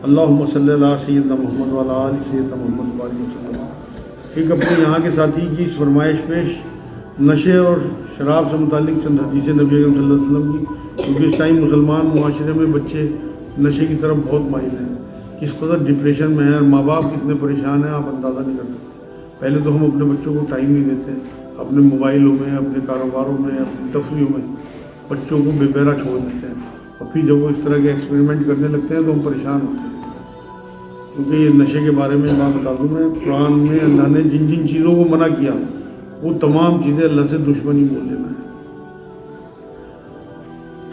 اللہم صلی اللہ سیدنا محمد وعلی آل سیدنا محمد وعلی وسلم۔ ایک اپنے یہاں کے ساتھی کی فرمائش پیش نشے اور شراب سے متعلق چند حدیثیں نبی اکرم صلی اللہ علیہ وسلم کی، کیونکہ اس ٹائم مسلمان معاشرے میں بچے نشے کی طرف بہت مائل ہیں، کس قدر ڈپریشن میں ہیں اور ماں باپ کتنے پریشان ہیں آپ اندازہ نہیں کر سکتے۔ پہلے تو ہم اپنے بچوں کو ٹائم نہیں دیتے، اپنے موبائلوں میں، اپنے کاروباروں میں، اپنی تفریحوں میں بچوں کو بے بہرا چھوڑ دیتے ہیں، اور پھر جب وہ اس طرح کے ایکسپیریمنٹ کرنے لگتے ہیں تو ہم پریشان ہوتے ہیں۔ کیونکہ یہ نشے کے بارے میں بات بتا دوں میں، قرآن میں اللہ نے جن جن چیزوں کو منع کیا وہ تمام چیزیں اللہ سے دشمنی بولنے میں ہیں۔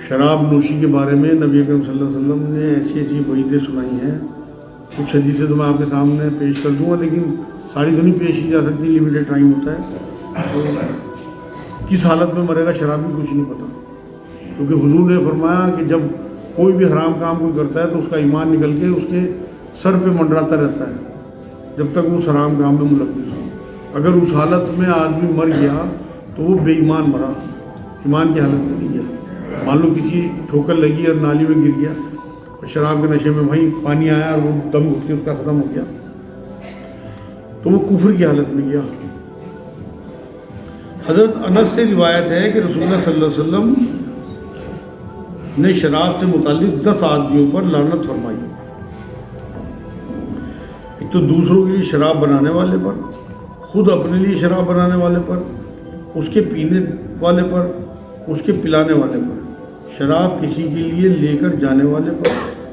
شراب نوشی کے بارے میں نبی اکرم صلی اللہ علیہ وسلم نے ایسی ایسی وعیدیں سنائی ہیں، کچھ حدیثیں تو میں آپ کے سامنے پیش کر دوں گا، لیکن ساری تو نہیں پیش کی جا سکتی، لمیٹڈ ٹائم ہوتا ہے۔ تو کس حالت میں مرے گا شرابی کچھ نہیں پتہ، کیونکہ حضور نے فرمایا کہ جب کوئی بھی حرام کام کوئی کرتا ہے تو اس کا ایمان نکل کے اس کے سر پہ منڈراتا رہتا ہے جب تک وہ حرام کام میں ملوث ہو۔ اگر اس حالت میں آدمی مر گیا تو وہ بے ایمان مرا، ایمان کی حالت میں نہیں گیا۔ مان لو کسی ٹھوکر لگی اور نالی میں گر گیا اور شراب کے نشے میں وہیں پانی آیا اور وہ دم گھٹ کے اس کا ختم ہو گیا، تو وہ کفر کی حالت میں گیا۔ حضرت انس سے روایت ہے کہ رسول اللہ صلی اللہ علیہ وسلم نے شراب سے متعلق 10 آدمیوں پر لعنت فرمائی۔ ایک تو دوسروں کے لیے شراب بنانے والے پر، خود اپنے لیے شراب بنانے والے پر، اس کے پینے والے پر، اس کے پلانے والے پر، شراب کسی کے لیے لے کر جانے والے پر،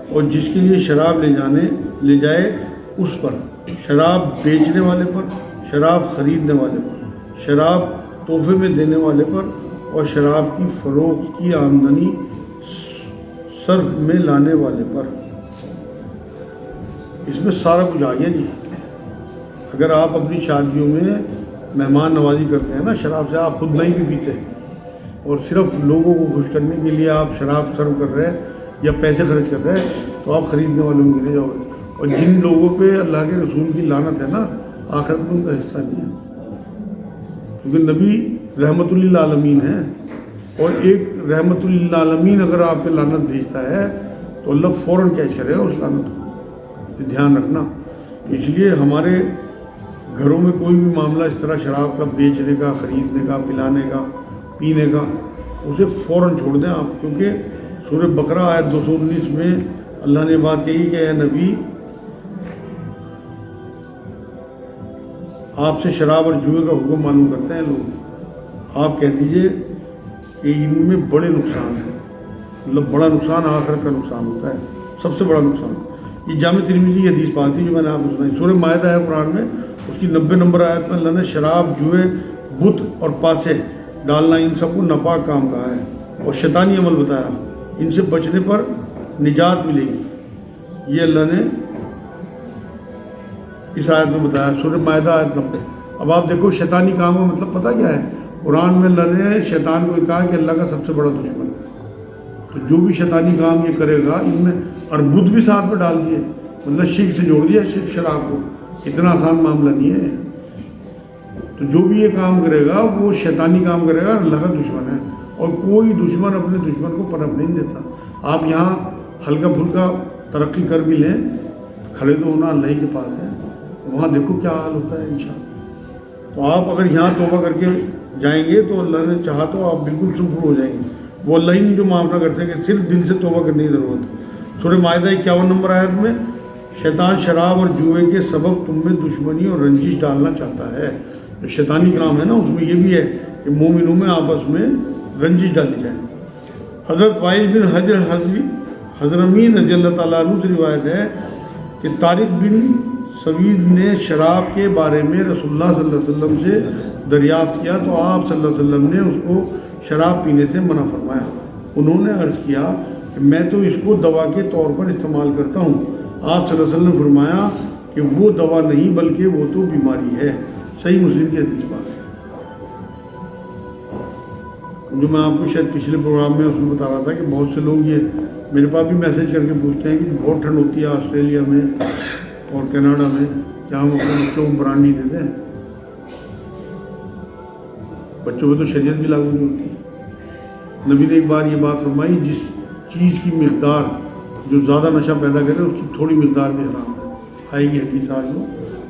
اور جس کے لیے شراب لے جائے اس پر، شراب بیچنے والے پر، شراب خریدنے والے پر، شراب تحفے میں دینے والے پر، اور شراب کی فروخت کی آمدنی صرف میں لانے والے پر۔ اس میں سارا کچھ آ گیا جی۔ اگر آپ اپنی شادیوں میں مہمان نوازی کرتے ہیں نا شراب سے، آپ خود نہیں بھی پیتے اور صرف لوگوں کو خوش کرنے کے لیے آپ شراب سرو کر رہے ہیں یا پیسے خرچ کر رہے ہیں، تو آپ خریدنے والوں میں گرے جاؤ گے، اور جن لوگوں پہ اللہ کے رسول کی لعنت ہے نا، آخرت میں ان کا حصہ نہیں ہے، کیونکہ نبی رحمت للعالمین ہے، اور ایک رحمت للعالمین اگر آپ پہ لعنت بھیجتا ہے تو اللہ فوراً کیچ کرے گا اس لعنت کو۔ دھیان رکھنا، اس لیے ہمارے گھروں میں کوئی بھی معاملہ اس طرح شراب کا بیچنے کا، خریدنے کا، پلانے کا، پینے کا، اسے فوراً چھوڑ دیں آپ، کیونکہ سورہ بقرہ آیت 219 میں اللہ نے بات کہی کہ اے نبی، آپ سے شراب اور جوئے کا حکم معلوم کرتے ہیں لوگ، آپ کہہ دیجئے کہ ان میں بڑے نقصان ہیں، مطلب بڑا نقصان آخرت کا نقصان ہوتا ہے، سب سے بڑا نقصان۔ یہ جامع ترمذی کی حدیث بات تھی جو میں نے آپ کو سنائی، سورہ مائدہ ہے قرآن میں، اس کی 90 نمبر آیت میں اللہ نے شراب، جوئے، بت اور پاسے ڈالنا ان سب کو ناپاک کام کہا ہے اور شیطانی عمل بتایا، ان سے بچنے پر نجات ملے گی، یہ اللہ نے اس آیت میں بتایا، سورہ مائدہ آیت 90۔ اب آپ دیکھو شیطانی کام کا مطلب پتہ کیا ہے؟ قرآن میں اللہ نے شیطان کو کہا کہ اللہ کا سب سے بڑا دشمن ہے، تو جو بھی شیطانی کام یہ کرے گا، ان میں اور بدھ بھی ساتھ میں ڈال دیے، مطلب شرک سے جوڑ دیا شراب کو، اتنا آسان معاملہ نہیں ہے۔ تو جو بھی یہ کام کرے گا وہ شیطانی کام کرے گا، اللہ کا دشمن ہے، اور کوئی دشمن اپنے دشمن کو پناہ نہیں دیتا۔ آپ یہاں ہلکا پھلکا ترقی کر بھی لیں، کھڑے تو ہونا اللہ ہی کے پاس ہے، وہاں دیکھو کیا حال ہوتا ہے انشاءاللہ۔ تو آپ اگر یہاں توبہ کر کے جائیں گے تو اللہ نے چاہا تو آپ بالکل سفر ہو جائیں گے، وہ اللہ ہی نہیں جو معاف نہ کرتے کہ صرف دل سے توبہ کرنے کی ضرورت ہے۔ سورہ مائدہ 51 نمبر آیت میں شیطان شراب اور جوئے کے سبب تم میں دشمنی اور رنجش ڈالنا چاہتا ہے، جو شیطانی کام ہے نا اس میں یہ بھی ہے کہ مومنوں میں آپس میں رنجش ڈالی جائے۔ حضرت وائل بن حجر حضرمی رضی اللہ تعالیٰ عنہ سے روایت ہے کہ طارق بن سوید نے شراب کے بارے میں رسول اللہ صلی اللہ علیہ وسلم سے دریافت کیا تو آپ صلی اللہ علیہ وسلم نے اس کو شراب پینے سے منع فرمایا۔ انہوں نے عرض کیا کہ میں تو اس کو دوا کے طور پر استعمال کرتا ہوں۔ آپ صلی اللہ علیہ وسلم نے فرمایا کہ وہ دوا نہیں بلکہ وہ تو بیماری ہے۔ صحیح مسلم کی حدیث بات ہے، جو میں آپ کو شاید پچھلے پروگرام میں اس میں بتا رہا تھا کہ بہت سے لوگ یہ میرے پاس بھی میسیج کر کے پوچھتے ہیں کہ بہت ٹھنڈ ہوتی ہے آسٹریلیا میں اور کینیڈا میں، کیا ہم اپنے بچوں کو برانڈی دے دیں؟ بچوں پہ تو شریعت بھی لاگو نہیں ہوتی۔ نبی نے ایک بار یہ بات فرمائی، جس چیز کی مقدار جو زیادہ نشہ پیدا کرے اس کی تھوڑی مقدار بھی حرام ہے، آئے گی حدیث آج وہ.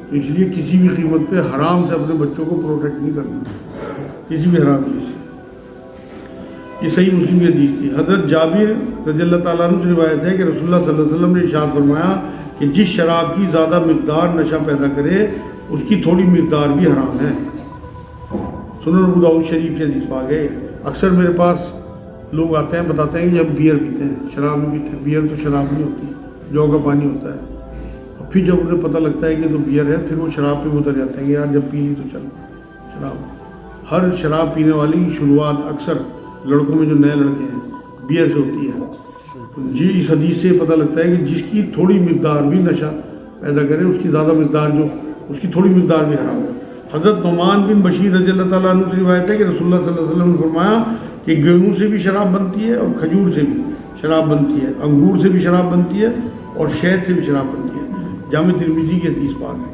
تو اس لیے کسی بھی قیمت پہ حرام سے اپنے بچوں کو پروٹیکٹ نہیں کرنا، کسی بھی حرام چیز سے. یہ صحیح مسلم کی حدیث تھی. حضرت جابر رضی اللہ تعالیٰ عنہ سے روایت ہے کہ رسول اللہ صلی اللہ علیہ وسلم نے ارشاد فرمایا کہ جس شراب کی زیادہ مقدار نشہ پیدا کرے اس کی تھوڑی مقدار بھی حرام ہے. سنن ابو داؤد شریف کے حدیث پاک ہے. اکثر میرے پاس لوگ آتے ہیں بتاتے ہیں کہ جب بیئر پیتے ہیں شراب نہیں پیتے. بیئر تو شراب نہیں ہوتی، جو کا پانی ہوتا ہے. اور پھر جب انہیں پتہ لگتا ہے کہ تو بیئر ہے پھر وہ شراب پہ اتر جاتے ہیں کہ یار جب پی لی تو چل شراب. ہر شراب پینے والی کی شروعات اکثر لڑکوں میں جو نئے لڑکے ہیں بیئر سے ہوتی ہے. جی اس حدیث سے پتہ لگتا ہے کہ جس کی تھوڑی مقدار بھی نشہ پیدا کرے اس کی زیادہ مقدار جو اس کی تھوڑی مقدار بھی حرام ہے. حضرت نعمان بن بشیر رضی اللہ تعالیٰ عنہ سے روایت ہے کہ رسول اللہ صلی اللہ علیہ وسلم نے فرمایا کہ گیہوں سے بھی شراب بنتی ہے اور کھجور سے بھی شراب بنتی ہے، انگور سے بھی شراب بنتی ہے اور شہد سے بھی شراب بنتی ہے. جامع ترمذی کی حدیث پاک ہے.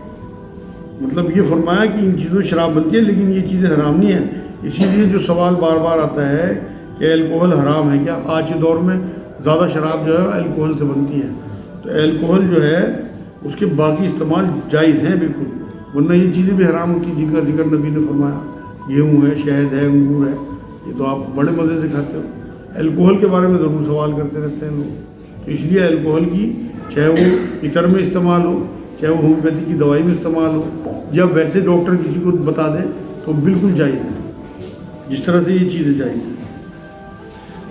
مطلب یہ فرمایا کہ ان چیزوں سے شراب بنتی ہے لیکن یہ چیزیں حرام نہیں ہیں. اسی لیے جو سوال بار بار آتا ہے کہ الکوہل حرام ہے کیا، آج کے دور میں زیادہ شراب جو ہے الکوہل سے بنتی ہے. تو الکوہل جو ہے اس کے باقی استعمال جائز ہیں بالکل، ورنہ یہ چیزیں بھی حرام ہوتی ہیں. ذکر نبی نے فرمایا گیہوں ہے، شہد ہے، انگور ہے، یہ تو آپ بڑے مزے سے کھاتے ہو. الکوہل کے بارے میں ضرور سوال کرتے رہتے ہیں لوگ. تو اس لیے الکوہل کی چاہے وہ عطر میں استعمال ہو، چاہے وہ ہومیوپیتھی کی دوائی میں استعمال ہو، یا ویسے ڈاکٹر کسی کو بتا دے تو بالکل جائز ہے، جس طرح سے یہ چیزیں جائز ہیں.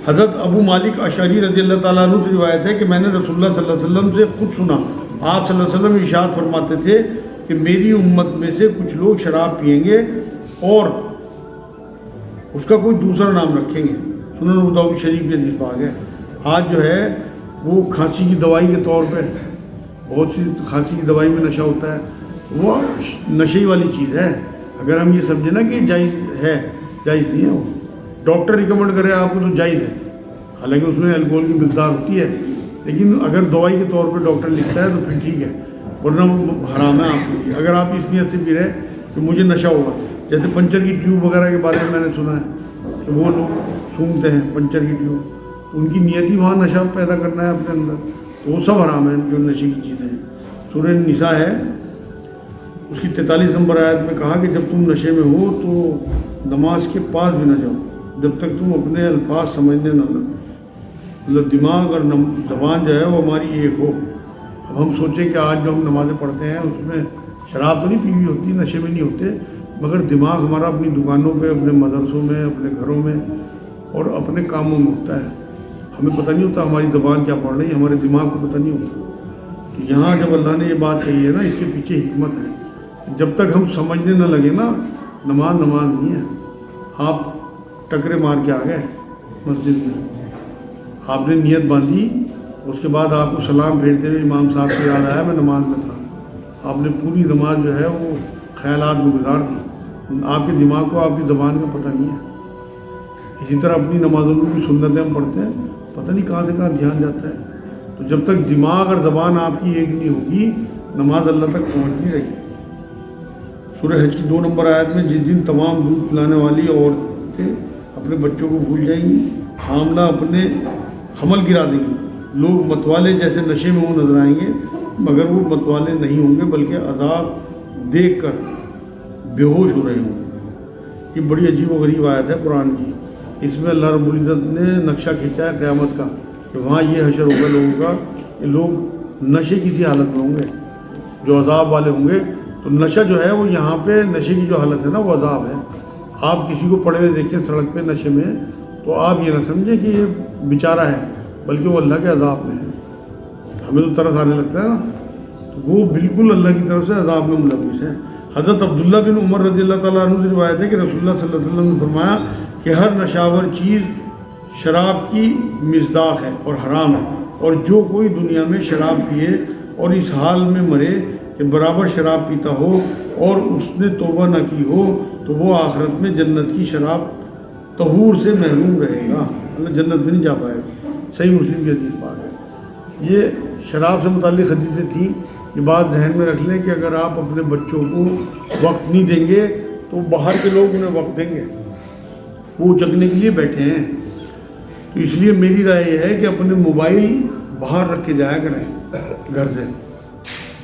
حضرت ابو مالک اشعری رضی اللہ تعالیٰ عنہ سے روایت ہے کہ میں نے رسول اللہ صلی اللہ علیہ وسلم سے خود سنا. آپ صلی اللہ علیہ وسلم ارشاد فرماتے تھے کہ میری امت میں سے کچھ لوگ شراب پئیں گے اور اس کا کوئی دوسرا نام رکھیں گے. سنن ابو داؤد شریف کے حدیث پاک ہے. آج جو ہے وہ کھانسی کی دوائی کے طور پہ بہت سی کھانسی کی دوائی میں نشہ ہوتا ہے، وہ نشے والی چیز ہے. اگر ہم یہ سمجھیں نا کہ جائز ہے، جائز نہیں ہے. وہ ڈاکٹر ریکمنڈ کرے آپ کو تو جائز ہے، حالانکہ اس میں الکوہل کی مقدار ہوتی ہے، لیکن اگر دوائی کے طور پہ ڈاکٹر لکھتا ہے تو پھر ٹھیک ہے، ورنہ حرام ہے آپ کے لیے. اگر آپ اس نیت سے پی رہے کہ مجھے نشہ ہوگا، جیسے پنچر کی ٹیوب وغیرہ کے بارے میں نے سنا ہے کہ وہ لوگ سونگتے ہیں پنچر کی ٹیوب، ان کی نیت ہی وہاں نشہ پیدا کرنا ہے اپنے اندر، تو وہ سب حرام ہیں جو نشے کی چیزیں ہیں. سورہ نساء ہے اس کی 43 نمبر آیت میں کہا کہ جب تم نشے میں ہو تو نماز کے پاس بھی نہ جاؤ جب تک تم اپنے الفاظ سمجھنے نہ لگو. مطلب دماغ اور زبان جو ہے وہ ہماری ایک ہو. اب ہم سوچیں کہ آج جو ہم نمازیں پڑھتے ہیں اس میں شراب تو نہیں پی ہوئی ہوتی، نشے میں نہیں ہوتے، مگر دماغ ہمارا اپنی دکانوں پہ، اپنے مدرسوں میں، اپنے گھروں میں اور اپنے کاموں میں ہوتا ہے. ہمیں پتہ نہیں ہوتا ہماری زبان کیا پڑھ رہی ہے، ہمارے دماغ کو پتہ نہیں ہوتا. تو یہاں جب اللہ نے یہ بات کہی ہے نا، اس کے پیچھے حکمت ہے. جب تک ہم سمجھنے نہ لگے نا نماز نہیں ہے. آپ ٹکرے مار کے آ گئے مسجد میں، آپ نے نیت باندھی، اس کے بعد آپ کو سلام پھیرتے ہوئے امام صاحب سے یاد آیا میں نماز میں تھا، آپ نے پوری نماز جو ہے وہ خیالات میں گزار دی. آپ کے دماغ کو آپ کی زبان کا پتہ نہیں ہے. اسی طرح اپنی نمازوں میں بھی سنتیں ہم پڑھتے ہیں، پتہ نہیں کہاں سے کہاں دھیان جاتا ہے. تو جب تک دماغ اور زبان آپ کی ایک نہیں ہوگی نماز اللہ تک پہنچ نہیں رہی. سورہ حج کی 2 نمبر آیت میں جس دن تمام دودھ پلانے والی عورتیں اپنے بچوں کو بھول جائیں گی، حاملہ اپنے حمل گرا دیں گی، لوگ متوالے جیسے نشے میں وہ نظر آئیں گے مگر وہ متوالے نہیں ہوں گے بلکہ عذاب دیکھ کر بے ہوش ہو رہے ہوں گے. یہ بڑی عجیب و غریب آیت ہے قرآن کی. اس میں اللہ رب العزت نے نقشہ کھینچا ہے قیامت کا کہ وہاں یہ حشر ہوگا لوگوں کا کہ لوگ نشے کی سی حالت میں ہوں گے جو عذاب والے ہوں گے. تو نشہ جو ہے وہ یہاں پہ نشے کی جو حالت ہے نا وہ عذاب ہے. آپ کسی کو پڑے ہوئے دیکھیں سڑک پہ نشے میں تو آپ یہ نہ سمجھیں کہ یہ بیچارہ ہے، بلکہ وہ اللہ کے عذاب میں ہے. ہمیں تو ترس آنے لگتا ہے نا، تو وہ بالکل اللہ کی طرف سے عذاب میں ملوث ہے. حضرت عبداللہ بن عمر رضی اللہ تعالیٰ عنہ سے روایت ہے کہ رسول اللہ صلی اللہ علیہ وسلم نے فرمایا کہ ہر نشاور چیز شراب کی مصداق ہے اور حرام ہے، اور جو کوئی دنیا میں شراب پیے اور اس حال میں مرے کہ برابر شراب پیتا ہو اور اس نے توبہ نہ کی ہو تو وہ آخرت میں جنت کی شراب طہور سے محروم رہے گا، اللہ جنت میں نہیں جا پائے گا. صحیح مسلم کی حدیث پاک ہے. یہ شراب سے متعلق حدیثیں تھیں. یہ بات ذہن میں رکھ لیں کہ اگر آپ اپنے بچوں کو وقت نہیں دیں گے تو باہر کے لوگ انہیں وقت دیں گے، وہ چکنے کے لیے بیٹھے ہیں. تو اس لیے میری رائے یہ ہے کہ اپنے موبائل باہر رکھ کے جایا کریں گھر سے.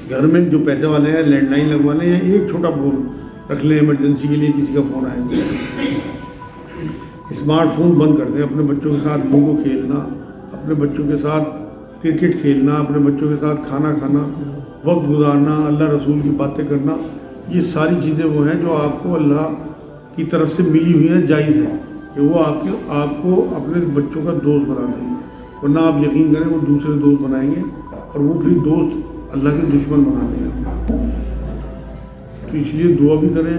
گھر میں جو پیسے والے ہیں لینڈ لائن لگوانے یا ایک چھوٹا فون رکھ لیں ایمرجنسی کے لیے کسی کا فون آئے. اسمارٹ فون بند کر دیں. اپنے بچوں کے ساتھ لوڈو کھیلنا, اپنے بچوں کے ساتھ کرکٹ کھیلنا, اپنے بچوں کے ساتھ کھانا کھانا, وقت گزارنا, اللہ رسول کی باتیں کرنا, یہ ساری چیزیں وہ ہیں جو آپ کو اللہ کی طرف سے ملی ہوئی ہیں, جائز ہے کہ وہ آپ کو اپنے بچوں کا دوست بنا دیں گے. ورنہ آپ یقین کریں وہ دوسرے دوست بنائیں گے اور وہ پھر دوست اللہ کے دشمن بنا دیں گے. تو اس لیے دعا بھی کریں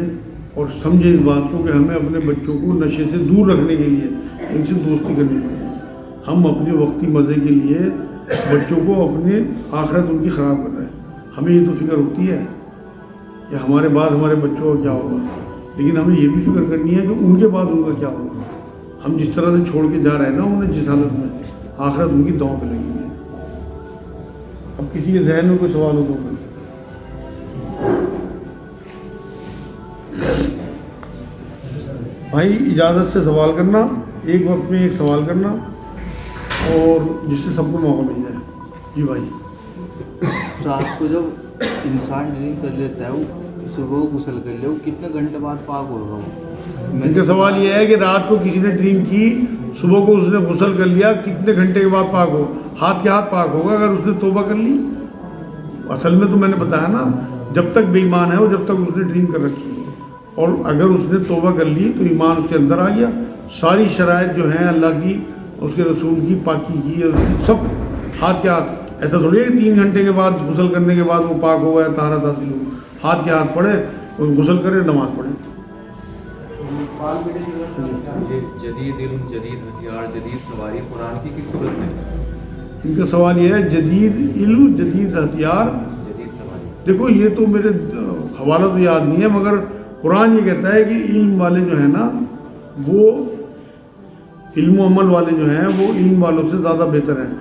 اور سمجھیں اس بات کو کہ ہمیں اپنے بچوں کو نشے سے دور رکھنے کے لیے ان سے دوستی کرنی پڑے. ہم اپنے وقتی مزے کے لیے بچوں کو اپنے آخرت ان کی خراب کر رہے ہیں. ہمیں یہ تو فکر ہوتی ہے کہ ہمارے بعد ہمارے بچوں کا کیا ہوگا, لیکن ہمیں یہ بھی فکر کرنی ہے کہ ان کے بعد ان کا کیا ہوگا. ہم جس طرح سے چھوڑ کے جا رہے ہیں نا انہیں جس حالت میں, آخرت ان کی داؤں پہ لگی ہے. اب کسی کے ذہن میں کوئی سوال ہو تو بھائی اجازت سے سوال کرنا, ایک وقت میں ایک سوال کرنا اور جس سے سب کو موقع مل جائے. جی بھائی. رات کو جب انسان ڈرنک کر لیتا ہے وہ صبح غسل کر لے, وہ کتنے گھنٹے بعد پاک ہوگا؟ وہ ان کا سوال یہ ہے کہ رات کو کسی نے ڈرنک کی, صبح کو اس نے غسل کر لیا, کتنے گھنٹے کے بعد پاک ہو؟ ہاتھ کے ہاتھ پاک ہوگا اگر اس نے توبہ کر لی. اصل میں تو میں نے بتایا نا, جب تک بے ایمان ہے وہ, جب تک اس نے ڈرنک کر رکھی ہے, اور اگر اس نے توبہ کر لی تو ایمان اس کے اندر آ گیا. ساری شرائط جو ہیں اللہ کی, اس کے رسول کی, پاکی کی, سب ہاتھ کے ہاتھ. ایسا تھوڑی ہے کہ 3 گھنٹے کے بعد غسل کرنے کے بعد وہ پاک ہو گیا, طہارت حاصل ہو. ہاتھ کے ہاتھ پڑھے, غسل کرے, نماز پڑھے. یہ جدید علم, جدید ہتھیار, جدید سواری قرآن کی کس صورت میں؟ ان کا سوال یہ ہے جدید علم, جدید ہتھیار, جدید سواری. دیکھو یہ تو میرے حوالہ تو یاد نہیں ہے, مگر قرآن یہ کہتا ہے کہ علم والے جو ہیں نا وہ علم و عمل والے جو ہیں وہ علم والوں سے زیادہ بہتر ہیں.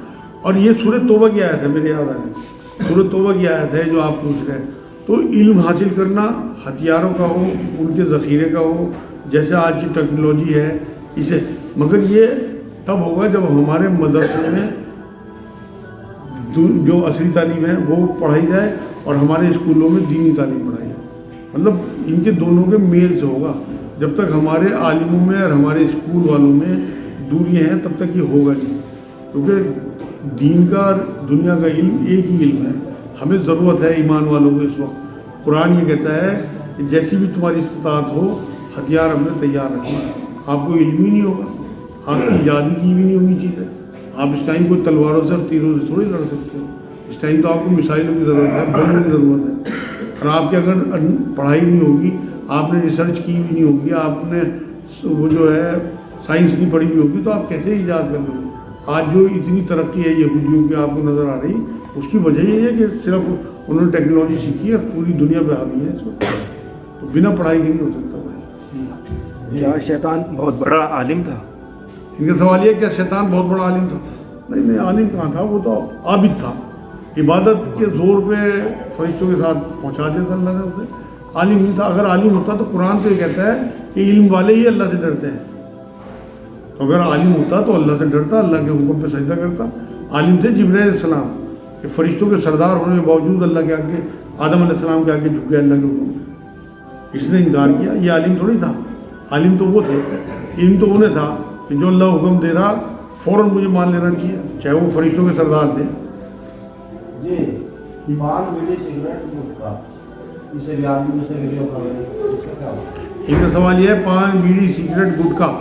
اور یہ سورۃ توبہ کی آیت ہے, میرے یاد آ رہی سورۃ توبہ کی آیت ہے جو آپ پوچھ رہے ہیں. تو علم حاصل کرنا ہتھیاروں کا ہو, ان کے ذخیرے کا ہو, جیسے آج کی ٹیکنالوجی ہے اسے, مگر یہ تب ہوگا جب ہمارے مدرسے میں جو اصلی تعلیم ہے وہ پڑھائی جائے اور ہمارے اسکولوں میں دینی تعلیم پڑھائی جائے. مطلب ان کے دونوں کے میل سے ہوگا. جب تک ہمارے عالموں میں اور ہمارے اسکول والوں میں دوریاں ہیں تب تک یہ ہوگا نہیں, کیونکہ دین کا اور دنیا کا علم ایک ہی علم ہے. ہمیں ضرورت ہے ایمان والوں کو اس وقت. قرآن یہ کہتا ہے کہ جیسی بھی تمہاری استطاعت ہو ہتھیار اپنے تیار رکھنا. آپ کو علم ہی نہیں ہوگا, آپ کی یادی کی بھی نہیں ہوگی چیزیں. آپ اس ٹائم کوئی تلواروں سے اور تیروں سے تھوڑی لڑ سکتے ہو. اس ٹائم تو آپ کو میزائلوں کی ضرورت ہے, بموں کی ضرورت ہے. اور آپ کی اگر پڑھائی نہیں ہوگی, آپ نے ریسرچ کی بھی نہیں ہوگی, آپ نے وہ جو ہے سائنس نہیں پڑھی ہوئی ہوگی, تو آپ کیسے ایجاد کر لیں گے؟ آج جو اتنی ترقی ہے یہودیوں کی آپ کو نظر آ رہی, اس کی وجہ یہ ہے کہ صرف انہوں نے ٹیکنالوجی سیکھی ہے, پوری دنیا پہ حاوی ہے اس وقت. تو بنا پڑھائی کے نہیں ہو سکتا بھائی. کیا شیطان بہت بڑا عالم تھا؟ ان کا سوال یہ ہے کہ شیطان بہت بڑا عالم تھا. نہیں, عالم کہاں تھا, وہ تو عابد تھا. عبادت کے زور پہ فرشتوں کے ساتھ پہنچا دیا تھا اللہ نے اسے. عالم نہیں تھا. اگر عالم ہوتا تو قرآن تو یہ کہتا ہے کہ علم والے ہی اللہ سے ڈرتے ہیں. تو اگر عالم ہوتا تو اللہ سے ڈرتا, اللہ کے حکم پہ سجدہ کرتا. عالم تھے جبرائیل علیہ السلام, کہ فرشتوں کے سردار ہونے کے باوجود اللہ کے آگے, آدم علیہ السلام کے آگے جھک گئے اللہ کے حکم پہ. اس نے انکار کیا. یہ عالم تھوڑی تھا. عالم تو وہ تھے, علم تو انہیں تھا کہ جو اللہ حکم دے رہا فوراً مجھے مان لینا چاہیے, چاہے وہ فرشتوں کے سردار تھے. جی, پان, بیڑی, سگریٹ, گٹکا, اسے بھی آدمی سے ویڈیو کر رہے ہیں, اس کا کیا ہوگا؟ ان کا سوال یہ ہے پان, بیڑی, سگریٹ, گٹکا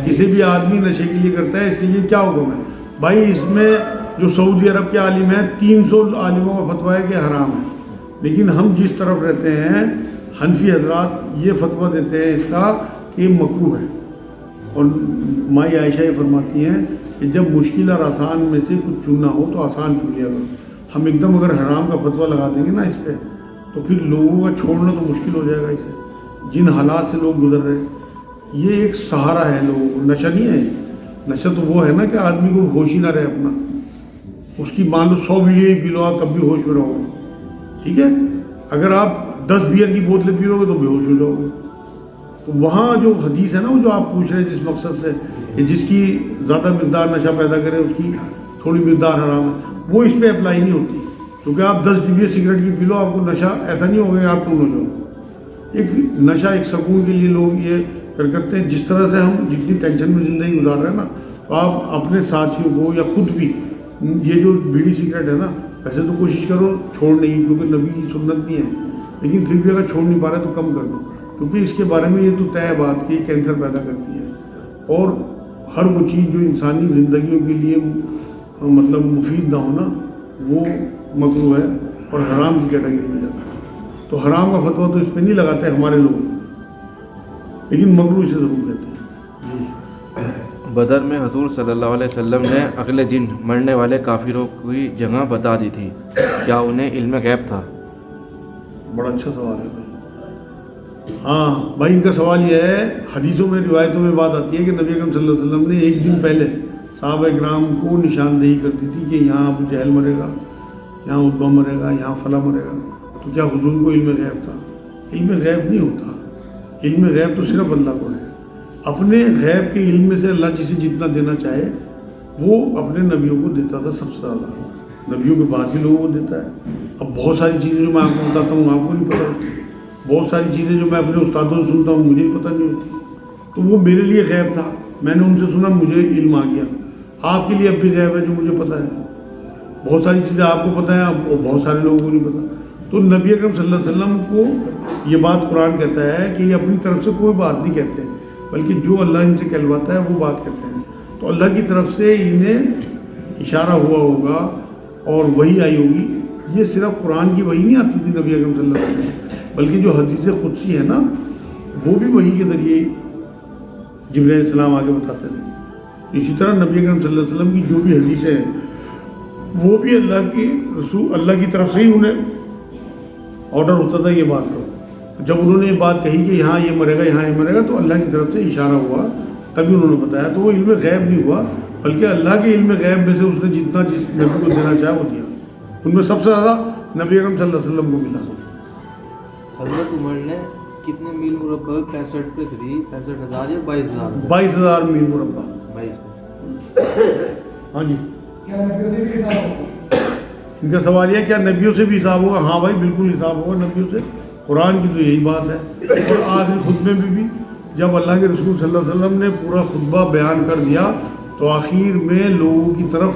اسے بھی آدمی نشے کے لیے کرتا ہے, اس کے لیے کیا حکم ہے؟ بھائی اس میں جو سعودی عرب کے عالم ہیں 300 عالموں کا فتویٰ ہے کہ حرام ہے. لیکن ہم جس طرف رہتے ہیں حنفی حضرات یہ فتویٰ دیتے ہیں اس کا کہ مکروہ ہے. اور مائی عائشہ یہ فرماتی ہیں کہ جب مشکل اور آسان میں سے کچھ چننا ہو تو آسان چن لیا کرو. ہم ایک دم اگر حرام کا فتویٰ لگا دیں گے نا اس پہ, تو پھر لوگوں کا چھوڑنا تو مشکل ہو جائے گا. اسے جن حالات سے لوگ گزر رہے ہیں, یہ ایک سہارا ہے لوگوں کو. نشہ نہیں ہے, نشہ تو وہ ہے نا کہ آدمی کو ہوش ہی نہ رہے اپنا. اس کی مان لو 100 بیڑی ہی پی لو, آپ تب بھی ہوش میں رہو گے. ٹھیک ہے, اگر آپ 10 بیئر کی بوتلیں پی لو گے تو بے ہوش ہو جاؤ گے. تو وہاں جو حدیث ہے نا, وہ جو آپ پوچھ رہے ہیں جس مقصد سے کہ جس کی زیادہ مقدار نشہ پیدا کرے اس کی تھوڑی مقدار حرام ہے, وہ اس پہ اپلائی نہیں ہوتی، کیونکہ آپ 10 ڈبے سگریٹ کی پی لو آپ کو نشہ ایسا نہیں ہوگا کہ آپ ٹون ہو جاؤ۔ ایک نشہ ایک سکون کے لیے لوگ یہ کرتے ہیں۔ جس طرح سے ہم جتنی ٹینشن میں زندگی گزار رہے ہیں نا، تو آپ اپنے ساتھیوں کو یا خود بھی یہ جو بیڑی سگریٹ ہے نا، ویسے تو کوشش کرو چھوڑنے کی، کیونکہ نبی کی سنت نہیں ہے، لیکن پھر بھی اگر چھوڑ نہیں پا رہے تو کم کر دو، کیونکہ اس کے بارے میں یہ تو طے بات کہ کینسر پیدا کرتی ہے، اور ہر وہ چیز جو انسانی زندگیوں کے لیے مطلب مفید نہ ہونا وہ مکروہ ہے اور حرام کی کیٹیگری میں جاتا ہے۔ تو حرام کا فتویٰ تو اس پہ نہیں لگاتے ہمارے لوگ، لیکن مکروہ سے ضرور کہتے ہیں۔ بدر میں حضور صلی اللہ علیہ وسلم نے اگلے دن مرنے والے کافروں کی جگہ بتا دی تھی، کیا انہیں علم غیب تھا؟ بڑا اچھا سوال ہے بھائی۔ ہاں بھائی، ان کا سوال یہ ہے، حدیثوں میں روایتوں میں بات آتی ہے کہ نبی اکرم صلی اللہ علیہ وسلم نے ایک دن پہلے صحابہ کرام کو نشاندہی کرتی تھی کہ یہاں ابو جہل مرے گا، یہاں عتبہ مرے گا، یہاں فلاں مرے گا۔ تو کیا حضور کو علم غیب تھا؟ علم غیب نہیں ہوتا، علم غیب تو صرف اللہ کو ہے۔ اپنے غیب کے علم میں سے اللہ جسے جتنا دینا چاہے وہ اپنے نبیوں کو دیتا تھا سب سے زیادہ، نبیوں کے بعد بھی لوگوں کو دیتا ہے۔ اب بہت ساری چیزیں جو میں آپ کو بتاتا ہوں آپ کو نہیں پتہ ہوتی، بہت ساری چیزیں جو میں اپنے استادوں سے سنتا ہوں مجھے بھی پتہ نہیں ہوتی، تو وہ میرے لیے غیب تھا، میں نے ان سے سنا مجھے علم آ گیا۔ آپ کے لیے اب بھی غیب ہے جو مجھے پتہ ہے، بہت ساری چیزیں آپ کو پتہ ہیں اور بہت سارے لوگوں کو نہیں پتہ۔ تو نبی اکرم صلی اللہ علیہ وسلم کو یہ بات قرآن کہتا ہے کہ یہ اپنی طرف سے کوئی بات نہیں کہتے، بلکہ جو اللہ ان سے کہلواتا ہے وہ بات کہتے ہیں۔ تو اللہ کی طرف سے انہیں اشارہ ہوا ہوگا اور وحی آئی ہوگی۔ یہ صرف قرآن کی وحی نہیں آتی تھی نبی اکرم صلی اللہ علیہ وسلم، بلکہ جو حدیث قدسی ہے نا وہ بھی وحی کے ذریعے جبرائیل علیہ السلام آگے بتاتے تھے۔ اسی طرح نبی اکرم صلی اللہ علیہ وسلم کی جو بھی حدیثیں ہیں وہ بھی اللہ کی طرف سے ہی انہیں آرڈر ہوتا تھا یہ بات کرو۔ جب انہوں نے یہ بات کہی کہ یہاں یہ مرے گا یہاں یہ مرے گا تو اللہ کی طرف سے اشارہ ہوا، تبھی انہوں نے بتایا۔ تو وہ علم غیب نہیں ہوا، بلکہ اللہ کے علم غیب میں سے اس نے جتنا جس نبی کو دینا چاہا وہ دیا، ان میں سب سے زیادہ نبی اکرم صلی اللہ علیہ وسلم کو ملا۔ حضرت عمر نے کتنے میل مربع 65 پہ خریدی؟ 65,000 یا 22,000؟ 22,000 میل مربع۔ 22 پہ۔ ہاں جی، ان کا سوال یہ ہے کیا نبیوں سے بھی حساب ہوگا؟ ہاں بھائی بالکل حساب ہوگا نبیوں سے، قرآن کی تو یہی بات ہے۔ اور آخری خطبے میں بھی جب اللہ کے رسول صلی اللہ علیہ وسلم نے پورا خطبہ بیان کر دیا تو آخر میں لوگوں کی طرف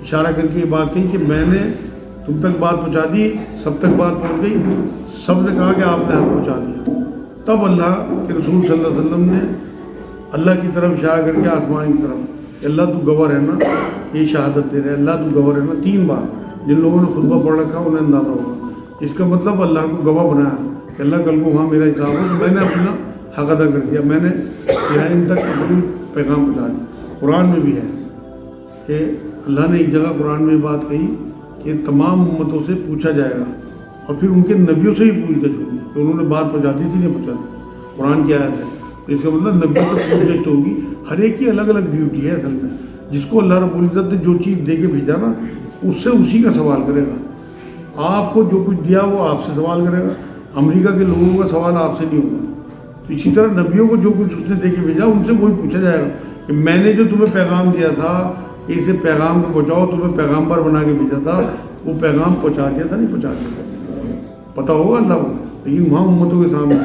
اشارہ کر کے یہ بات کہی کہ میں نے تم تک بات پہنچا دی، سب تک بات پہنچ گئی، سب نے کہا کہ آپ نے حق پہنچا دیا۔ تب اللہ کے رسول صلی اللہ علیہ وسلم نے اللہ کی طرف اشارہ کر کے آسمان کی طرف کہ اللہ تو گواہ رہنا، یہ شہادت دے رہے اللہ تو گواہ رہنا 3 بار۔ جن لوگوں نے خطبہ پڑھ رکھا انہیں اندازہ ہوگا، اس کا مطلب اللہ کو گواہ بنایا کہ اللہ کل کو وہاں میرا حساب ہو، تو میں نے اپنا حق ادا کر دیا، میں نے ان تک اپنی پیغام پہنچا دیا۔ قرآن میں بھی ہے کہ اللہ نے ایک جگہ قرآن میں بات کہی کہ تمام امتوں سے پوچھا جائے گا، اور پھر ان کے نبیوں سے ہی پوچھ گچھ ہوگی کہ انہوں نے بات پہنچا دی تھی نہیں پہنچا دی۔ قرآن کی آیت ہے، تو اس کا مطلب نبیوں سے پوچھ گچھ ہوگی۔ ہر ایک کی الگ الگ ڈیوٹی ہے اصل میں، جس کو اللہ رب العزت نے جو چیز دے کے بھیجا نا اس سے اسی کا سوال کرے گا۔ آپ کو جو کچھ دیا وہ آپ سے سوال کرے گا، امریکہ کے لوگوں کا سوال آپ سے نہیں ہوگا۔ تو اسی طرح نبیوں کو جو کچھ اس نے دے کے بھیجا ان سے وہی پوچھا جائے گا کہ میں نے جو تمہیں پیغام دیا تھا کہ اسے پیغام کو پہنچاؤ، تمہیں پیغامبر بنا کے بھیجا تھا، وہ پیغام پہنچا دیا تھا نہیں پہنچا دیا؟ پتہ ہوگا اللہ کو، لیکن وہاں امتوں کے سامنے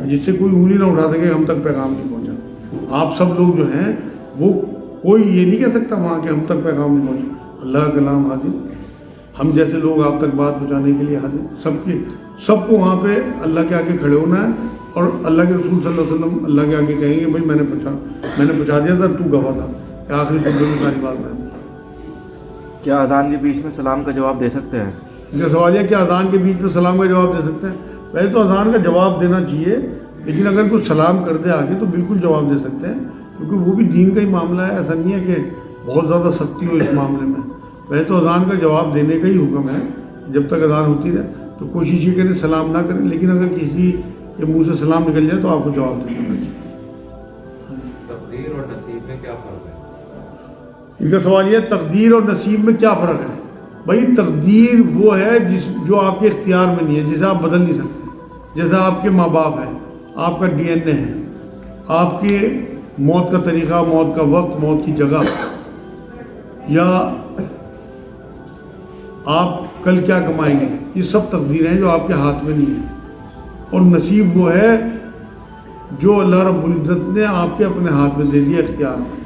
جس سے کوئی انگلی نہ اٹھا سکے ہم تک پیغام نہیں پہنچا۔ آپ سب لوگ جو ہیں وہ کوئی یہ نہیں کہہ سکتا وہاں کہ ہم تک پیغام نہیں پہنچا، اللہ کا کلام حاضر، ہم جیسے لوگ آپ تک بات پہنچانے کے لیے حاضر، سب کو وہاں پہ اللہ کے آگے کھڑے ہونا ہے، اور اللہ کے رسول صلی اللہ علیہ وسلم اللہ کے آگے کہیں گے بھائی میں نے پہنچا دیا تھا، تو گواہ تھا، کہ آخری خطبے میں ساری بات میں۔ کیا اذان کے بیچ میں سلام کا جواب دے سکتے ہیں؟ ان کا سوال یہ کہ اذان کے بیچ میں سلام کا جواب دے سکتے ہیں؟ پہلے تو اذان کا جواب دینا چاہیے، لیکن اگر کوئی سلام کر دے آگے تو بالکل جواب دے سکتے ہیں، کیونکہ وہ بھی دین کا ہی معاملہ ہے، ایسا نہیں ہے کہ بہت زیادہ سختی ہو اس معاملے میں۔ پہلے تو اذان کا جواب دینے کا ہی حکم ہے، جب تک اذان ہوتی رہے تو کوشش یہ کریں سلام نہ کریں، لیکن اگر کسی کے منہ سے سلام نکل جائے تو آپ کو جواب دے دینا چاہیے۔ تقدیر اور نصیب میں کیا فرق ہے؟ ان کا سوال یہ ہے تقدیر اور نصیب میں کیا فرق ہے؟ بھائی تقدیر وہ ہے جو آپ کے اختیار میں نہیں ہے، جسے آپ بدل نہیں سکتے، جیسا آپ کے ماں باپ ہیں، آپ کا DNA ہے، آپ کے موت کا طریقہ، موت کا وقت، موت کی جگہ، یا آپ کل کیا کمائیں گے، یہ سب تقدیریں ہیں جو آپ کے ہاتھ میں نہیں ہیں، اور نصیب وہ ہے جو اللہ رب العزت نے آپ کے اپنے ہاتھ میں دے دیا اختیار میں،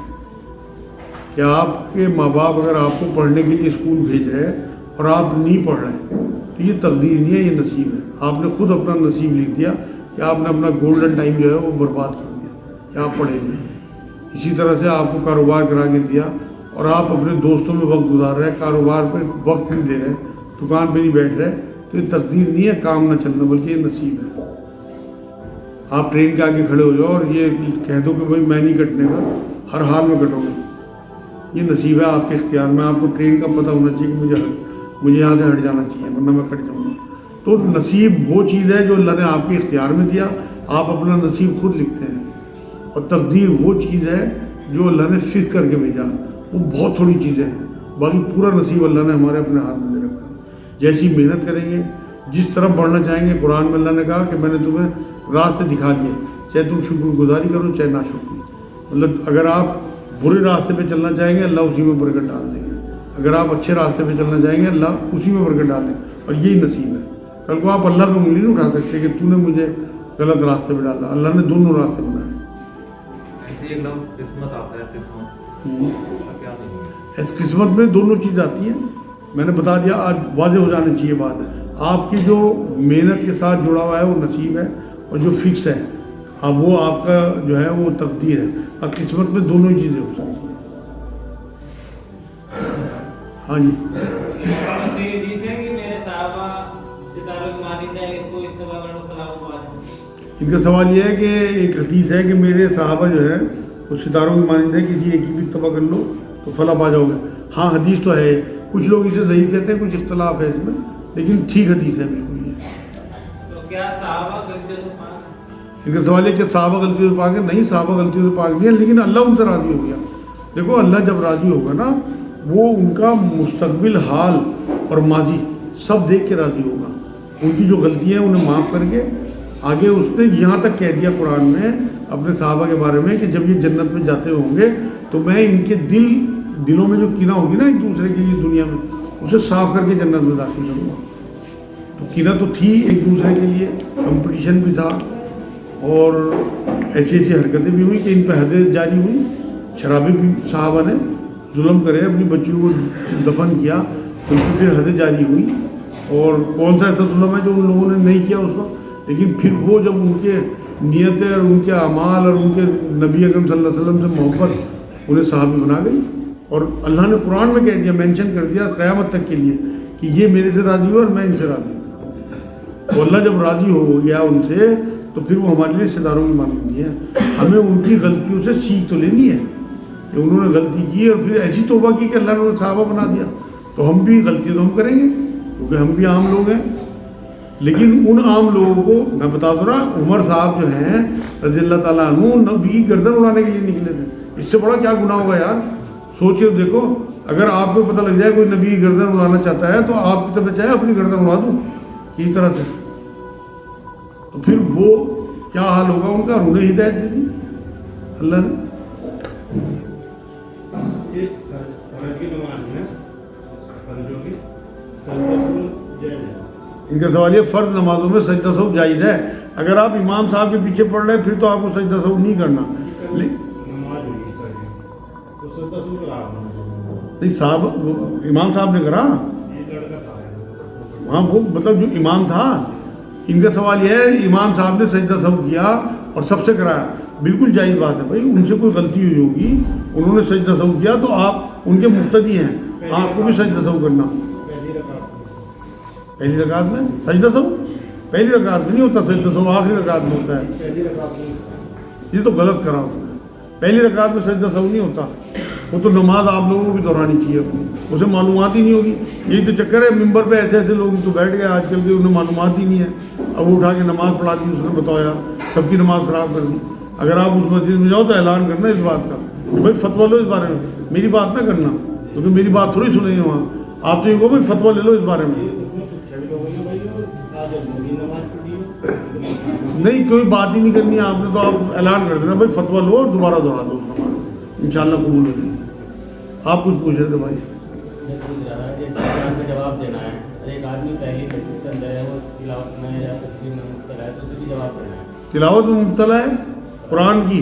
کہ آپ کے ماں باپ اگر آپ کو پڑھنے کے لیے اسکول بھیج رہے ہیں اور آپ نہیں پڑھ رہے تو یہ تقدیر نہیں ہے، یہ نصیب ہے۔ آپ نے خود اپنا نصیب لکھ دیا کہ آپ نے اپنا گولڈن ٹائم جو ہے وہ برباد کر دیا کہ آپ پڑھیں گے۔ اسی طرح سے آپ کو کاروبار کرا کے دیا اور آپ اپنے دوستوں میں وقت گزار رہے ہیں، کاروبار پہ وقت نہیں دے رہے، دکان پہ نہیں بیٹھ رہے، تو یہ تقدیر نہیں ہے کام نہ چلنا، بلکہ یہ نصیب ہے۔ آپ ٹرین کے آگے کھڑے ہو جاؤ اور یہ کہہ دو کہ بھائی میں نہیں کٹنے کا، ہر حال میں کٹو گے، یہ نصیب ہے آپ کے اختیار میں۔ آپ کو ٹرین کا پتہ ہونا چاہیے کہ مجھے یہاں سے ہٹ جانا چاہیے ورنہ میں کٹ جاؤں گا۔ تو نصیب وہ چیز ہے جو اللہ نے آپ کے اختیار میں دیا، آپ اپنا نصیب خود لکھتے ہیں، اور تقدیر وہ چیز ہے جو اللہ نے فکر کر کے بھیجا، وہ بہت تھوڑی چیزیں ہیں، باقی پورا نصیب اللہ نے ہمارے اپنے ہاتھ میں دے رکھا۔ جیسی محنت کریں گے، جس طرف بڑھنا چاہیں گے، قرآن میں اللہ نے کہا کہ میں نے تمہیں راستے دکھا دیے، چاہے تم شکر گزاری کرو چاہے نہ شکری، مطلب اگر آپ برے راستے پہ چلنا چاہیں گے اللہ اسی میں برکت ڈال دیں گے، اگر آپ اچھے راستے پہ چلنا چاہیں گے اللہ اسی میں برکت ڈال دیں گے، اور یہی نصیب ہے۔ کل کو آپ اللہ کو انگلی نہیں اٹھا سکتے کہ تو نے مجھے غلط راستے پہ ڈالا، اللہ نے دونوں راستے بنائے۔ ایسے ایک لفظ قسمت آتا ہے، قسمت اس کا کیا نہیں ہے؟ قسمت میں دونوں چیز آتی ہیں، میں نے بتا دیا، آج واضح ہو جانی چاہیے بات۔ آپ کی جو محنت کے ساتھ جڑا ہوا ہے وہ نصیب ہے، اور جو فکس ہے اب وہ آپ کا جو ہے وہ تقدیر ہے۔ اور قسمت میں دونوں ہی چیزیں ہو سکتی ہیں۔ ہاں جی، ان کا سوال یہ ہے کہ ایک حدیث ہے کہ میرے صحابہ جو ہے وہ ستاروں کی مانند ہے، کسی ایک کی بھی اتباع کر لو تو فلاح پا جاؤ گے۔ ہاں حدیث تو ہے، کچھ لوگ اسے ضعیف کہتے ہیں، کچھ اختلاف ہے اس میں، لیکن ٹھیک حدیث ہے بالکل۔ یہ تو کیا صحابہ غلطیوں سے پاک؟ ان کا سوال ہے کہ صحابہ غلطیوں سے پاک ہے؟ نہیں، صحابہ غلطیوں سے پاک نہیں ہے، لیکن اللہ ان سے راضی ہو گیا۔ دیکھو اللہ جب راضی ہوگا نا، وہ ان کا مستقبل حال اور ماضی سب دیکھ کے راضی ہوگا، ان کی جو غلطیاں ہیں انہیں معاف کر کے آگے اس نے یہاں تک کہہ دیا قرآن میں اپنے صحابہ کے بارے میں کہ جب یہ جنت میں جاتے ہوں گے تو میں ان کے دلوں میں جو کینہ ہوگی نا ایک دوسرے کے لیے دنیا میں، اسے صاف کر کے جنت میں داخل کروں گا۔ تو کینہ تو تھی ایک دوسرے کے لیے، کمپٹیشن بھی تھا، اور ایسی ایسی حرکتیں بھی ہوئی کہ ان پہ حدیں جاری ہوئی۔ شرابی بھی صحابہ نے ظلم کرے، اپنی بچیوں کو دفن کیا، ان کی پھر حدیں جاری ہوئی، اور کون سا ایسا ظلم ہے جو ان لوگوں نے نہیں کیا اس وقت، لیکن پھر وہ جب ان کے نیتیں اور ان کے اعمال اور ان کے نبی اکرم صلی اللہ علیہ وسلم سے محبت انہیں صحابی بنا گئی، اور اللہ نے قرآن میں کہہ دیا، مینشن کر دیا قیامت تک کے لیے کہ یہ میرے سے راضی ہو اور میں ان سے راضی ہوں۔ تو اللہ جب راضی ہو گیا ان سے تو پھر وہ ہمارے لیے ستاروں کی مانند ہے۔ ہمیں ان کی غلطیوں سے سیکھ تو لینی ہے کہ انہوں نے غلطی کی اور پھر ایسی توبہ کی کہ اللہ نے انہیں صحابہ بنا دیا، تو ہم بھی غلطی تو ہم کریں گے کیونکہ ہم بھی عام لوگ ہیں، لیکن ان عام لوگوں کو میں بتا دوں نا، عمر صاحب جو ہیں رضی اللہ تعالیٰ عنہ، نبی کی گردن اڑانے کے لیے نکلے تھے، اس سے بڑا کیا گناہ ہوگا یار؟ سوچے دیکھو، اگر آپ کو پتہ لگ جائے کوئی نبی کی گردن اڑانا چاہتا ہے تو آپ کی طرف چاہے اپنی گردن اڑا دوں کسی طرح سے، تو پھر وہ کیا حال ہوگا ان کا، انہیں ہدایت دے دی اللہ نے۔ ان کا سوال یہ فرض نمازوں میں سجدہ سہو جائز ہے؟ اگر آپ امام صاحب کے پیچھے پڑھ رہے ہیں پھر تو آپ کو سجدہ سہو نہیں کرنا، نہیں صاحب امام صاحب نے کرا، ہاں وہ مطلب جو امام تھا، ان کا سوال یہ ہے امام صاحب نے سجدہ سہو کیا اور سب سے کرایا، بالکل جائز بات ہے بھائی، ان سے کوئی غلطی ہوئی ہوگی، انہوں نے سجدہ سہو کیا تو آپ ان کے مقتدی ہیں، آپ کو بھی سجدہ سہو کرنا۔ پہلی رکعت میں سجدہ سہو پہلی رکعت میں نہیں ہوتا، سجدہ سہو آخری رکعت میں ہوتا ہے، یہ تو غلط کرا اس نے، پہلی رکعت میں سجدہ سہو نہیں ہوتا، وہ تو نماز آپ لوگوں کو بھی دہرانی چاہیے اپنی، اسے معلومات ہی نہیں ہوگی، یہی تو چکر ہے، ممبر پہ ایسے ایسے لوگ تو بیٹھ گئے آج کل کے، انہیں معلومات ہی نہیں ہے، اب وہ اٹھا کے نماز پڑھا دی، اس نے بتایا سب کی نماز خراب کر دی۔ اگر آپ اس مسجد میں جاؤ تو اعلان کرنا اس بات کا کہ بھائی فتویٰ لو اس بارے میں، میری بات نہ کرنا، کیونکہ میری بات تھوڑی سنیں گے وہاں، آپ تو یہ کہو بھائی فتویٰ لے لو اس بارے میں، نہیں کوئی بات ہی نہیں کرنی ہے آپ نے، تو آپ اعلان کر دینا بھائی فتویٰ لو اور دوبارہ دہرا دو اس نماز، انشاءاللہ قبول ہو جائے گی۔ آپ کچھ پوچھ رہے تھے بھائی؟ کا جواب دینا ہے. ایک آدمی پہلی مسجد کے اندر ہے, وہ تلاوت میں یا تصویر میں مبتلا ہے, تو اسے بھی جواب دینا ہے. تلاوت میں مبتلا ہے قرآن کی,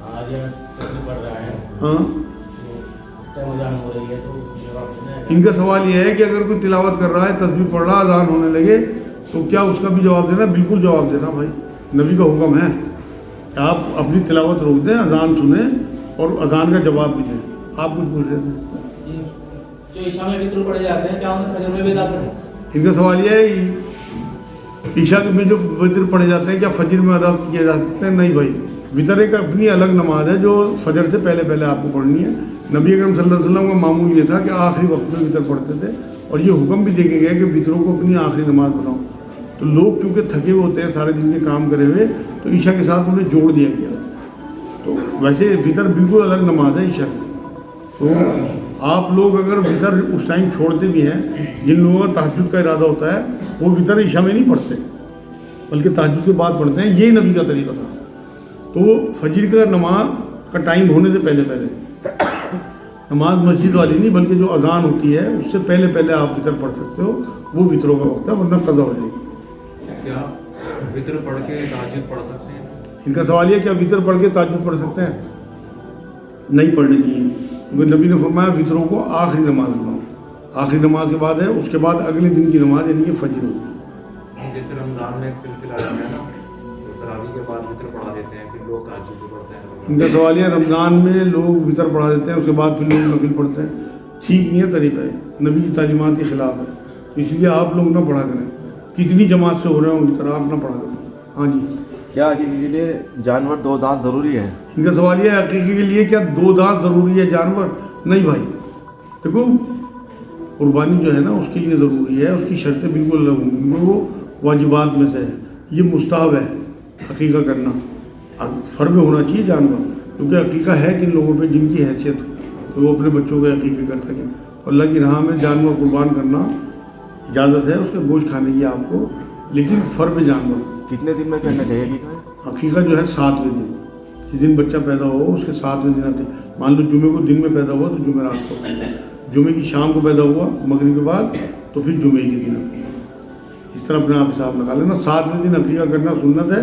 آج یا تصویر پڑھ رہا ہے, ہاں, تو اس ٹائم اذان ہو رہی ہے, تو اسے جواب دینا ہے. ان کا سوال یہ ہے کہ اگر کوئی تلاوت کر رہا ہے, تسبیح پڑھ رہا ہے, اذان ہونے لگے, تو کیا اس کا بھی جواب دینا؟ بالکل جواب دینا بھائی, نبی کا حکم ہے کہ آپ اپنی تلاوت روک دیں, اذان سنیں اور اذان کا جواب بھی دیں. آپ کچھ پوچھ رہے تھے. جو عشاء میں وتر پڑھے جاتے ہیں, کیا انہیں فجر میں بھی ادا کریں؟ ان کا سوال یہ ہے عشاء میں جو وتر پڑھے جاتے ہیں کیا فجر میں ادا کیے جا سکتے ہیں؟ نہیں بھائی, وتر ایک اپنی الگ نماز ہے جو فجر سے پہلے پہلے آپ کو پڑھنی ہے. نبی اکرم صلی اللہ علیہ وسلم کا معمول یہ تھا کہ آخری وقت میں وتر پڑھتے تھے, اور یہ حکم بھی دیکھے گیا کہ وتروں کو اپنی آخری نماز بناؤ. تو لوگ کیونکہ تھکے ہوئے ہوتے ہیں سارے دن کے کام کرے ہوئے, تو عشاء کے ساتھ انہیں جوڑ دیا گیا. تو ویسے وتر بالکل الگ نماز ہے عشاء. تو آپ لوگ اگر وتر اس ٹائم چھوڑتے بھی ہیں, جن لوگوں کا تہجد کا ارادہ ہوتا ہے وہ وتر عشاء میں نہیں پڑھتے بلکہ تہجد کے بعد پڑھتے ہیں. یہی نبی کا طریقہ تھا. تو فجر کا نماز کا ٹائم ہونے سے پہلے پہلے نماز مسجد والی نہیں بلکہ جو اذان ہوتی ہے اس سے پہلے پہلے آپ وتر پڑھ سکتے ہو, وہ وتروں کا وقت ہے, ورنہ قضا ہو جائے گی. کیا وطر پڑھ کے تہجد پڑھ سکتے ہیں؟ ان کا سوال یہ کیا وتر پڑھ کے تہجد پڑھ سکتے ہیں؟ نہیں پڑھنے چاہیے, کیونکہ نبی نے فرمایا وتروں کو آخری نماز بناؤ. آخری نماز کے بعد ہے, اس کے بعد اگلے دن کی نماز یعنی کہ فجر ہوگی. جیسے رمضان میں ایک سلسلہ ہے نا, تراویح کے بعد وطر پڑھا دیتے ہیں, پھر لوگ تہجد بھی پڑھتے ہیں. ان کا سوال یہ رمضان میں لوگ وطر پڑھا دیتے ہیں, اس کے بعد پھر لوگ نفل پڑھتے ہیں. ٹھیک نہیں ہے طریقہ, ہے نبی کی تعلیمات کے خلاف ہے. اس لیے آپ لوگ نہ پڑھا کریں. کتنی جماعت سے ہو رہے ہوں وطر, آپ نہ پڑھا کریں. ہاں جی, کیا عقیقے کے لیے جانور دو دانت ضروری ہے؟ ان کا سوال یہ ہے عقیقے کے لیے کیا دو دانت ضروری ہے جانور؟ نہیں بھائی, دیکھو قربانی جو ہے نا اس کے لیے ضروری ہے, اس کی شرطیں بالکل الگ ہوں گی, وہ واجبات میں سے ہے. یہ مستحب ہے عقیقہ کرنا, فرض ہونا چاہیے جانور, کیونکہ عقیقہ ہے کن لوگوں پہ جن کی حیثیت ہو تو وہ اپنے بچوں کے عقیقے کر سکیں. اللہ کی راہ میں جانور قربان کرنا اجازت ہے, اس کے گوشت کھانے کی آپ کو, لیکن فرض جانور. کتنے دن میں کرنا چاہیے عقیقہ؟ عقیقہ جو ہے 7ویں دن, جس دن بچہ پیدا ہو اس کے 7ویں دن آتے. مان لو جمعے کو دن میں پیدا ہوا تو جمعہ رات کو, جمعے کی شام کو پیدا ہوا مغرب کے بعد تو پھر جمعے کے دن عقیقہ. اس طرح اپنے آپ حساب لگا لینا. 7ویں دن عقیقہ کرنا سنت ہے,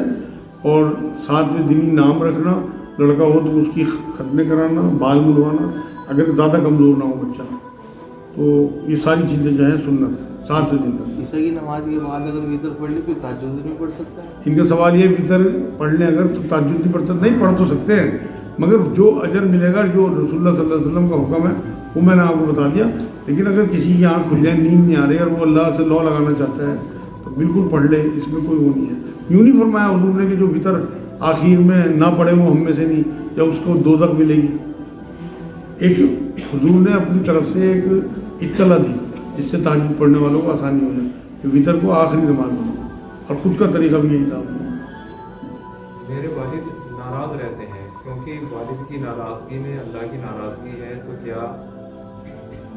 اور 7ویں دن ہی نام رکھنا, لڑکا ہو تو اس کی ختنے کرانا, بال منڈوانا, اگر زیادہ کمزور نہ ہو بچہ, تو یہ ساری چیزیں جو ہیں سنت 7ویں دن تک. عشاء کی نماز کے بعد اگر وتر پڑھ لی پھر تہجد میں پڑھ سکتا ہے؟ ان کا سوال یہ وطر پڑھ لیں اگر تو تہجد نہیں پڑھتا, نہیں پڑھ تو سکتے ہیں, مگر جو اجر ملے گا جو رسول اللہ صلی اللہ علیہ وسلم کا حکم ہے وہ میں نے آپ کو بتا دیا. لیکن اگر کسی کی آنکھ کھل جائے, نیند نہیں آ رہی اور وہ اللہ سے لو لگانا چاہتا ہے تو بالکل پڑھ لے, اس میں کوئی وہ نہیں ہے. یوں نہیں فرمایا حضور نے کہ جو وطر آخر میں نہ پڑھے وہ ہم میں سے نہیں, یا اس کو دوزخ ملے گی. ایک حضور نے اپنی طرف سے ایک اطلاع دی جس سے تہجد پڑھنے والوں کو آسانی ہو جائے کہ وطر کو آخری نماز بناؤ, اور خود کا طریقہ بھی یہی تھا. میرے والد ناراض رہتے ہیں, کیونکہ والد کی ناراضگی میں اللہ کی ناراضگی ہے, تو کیا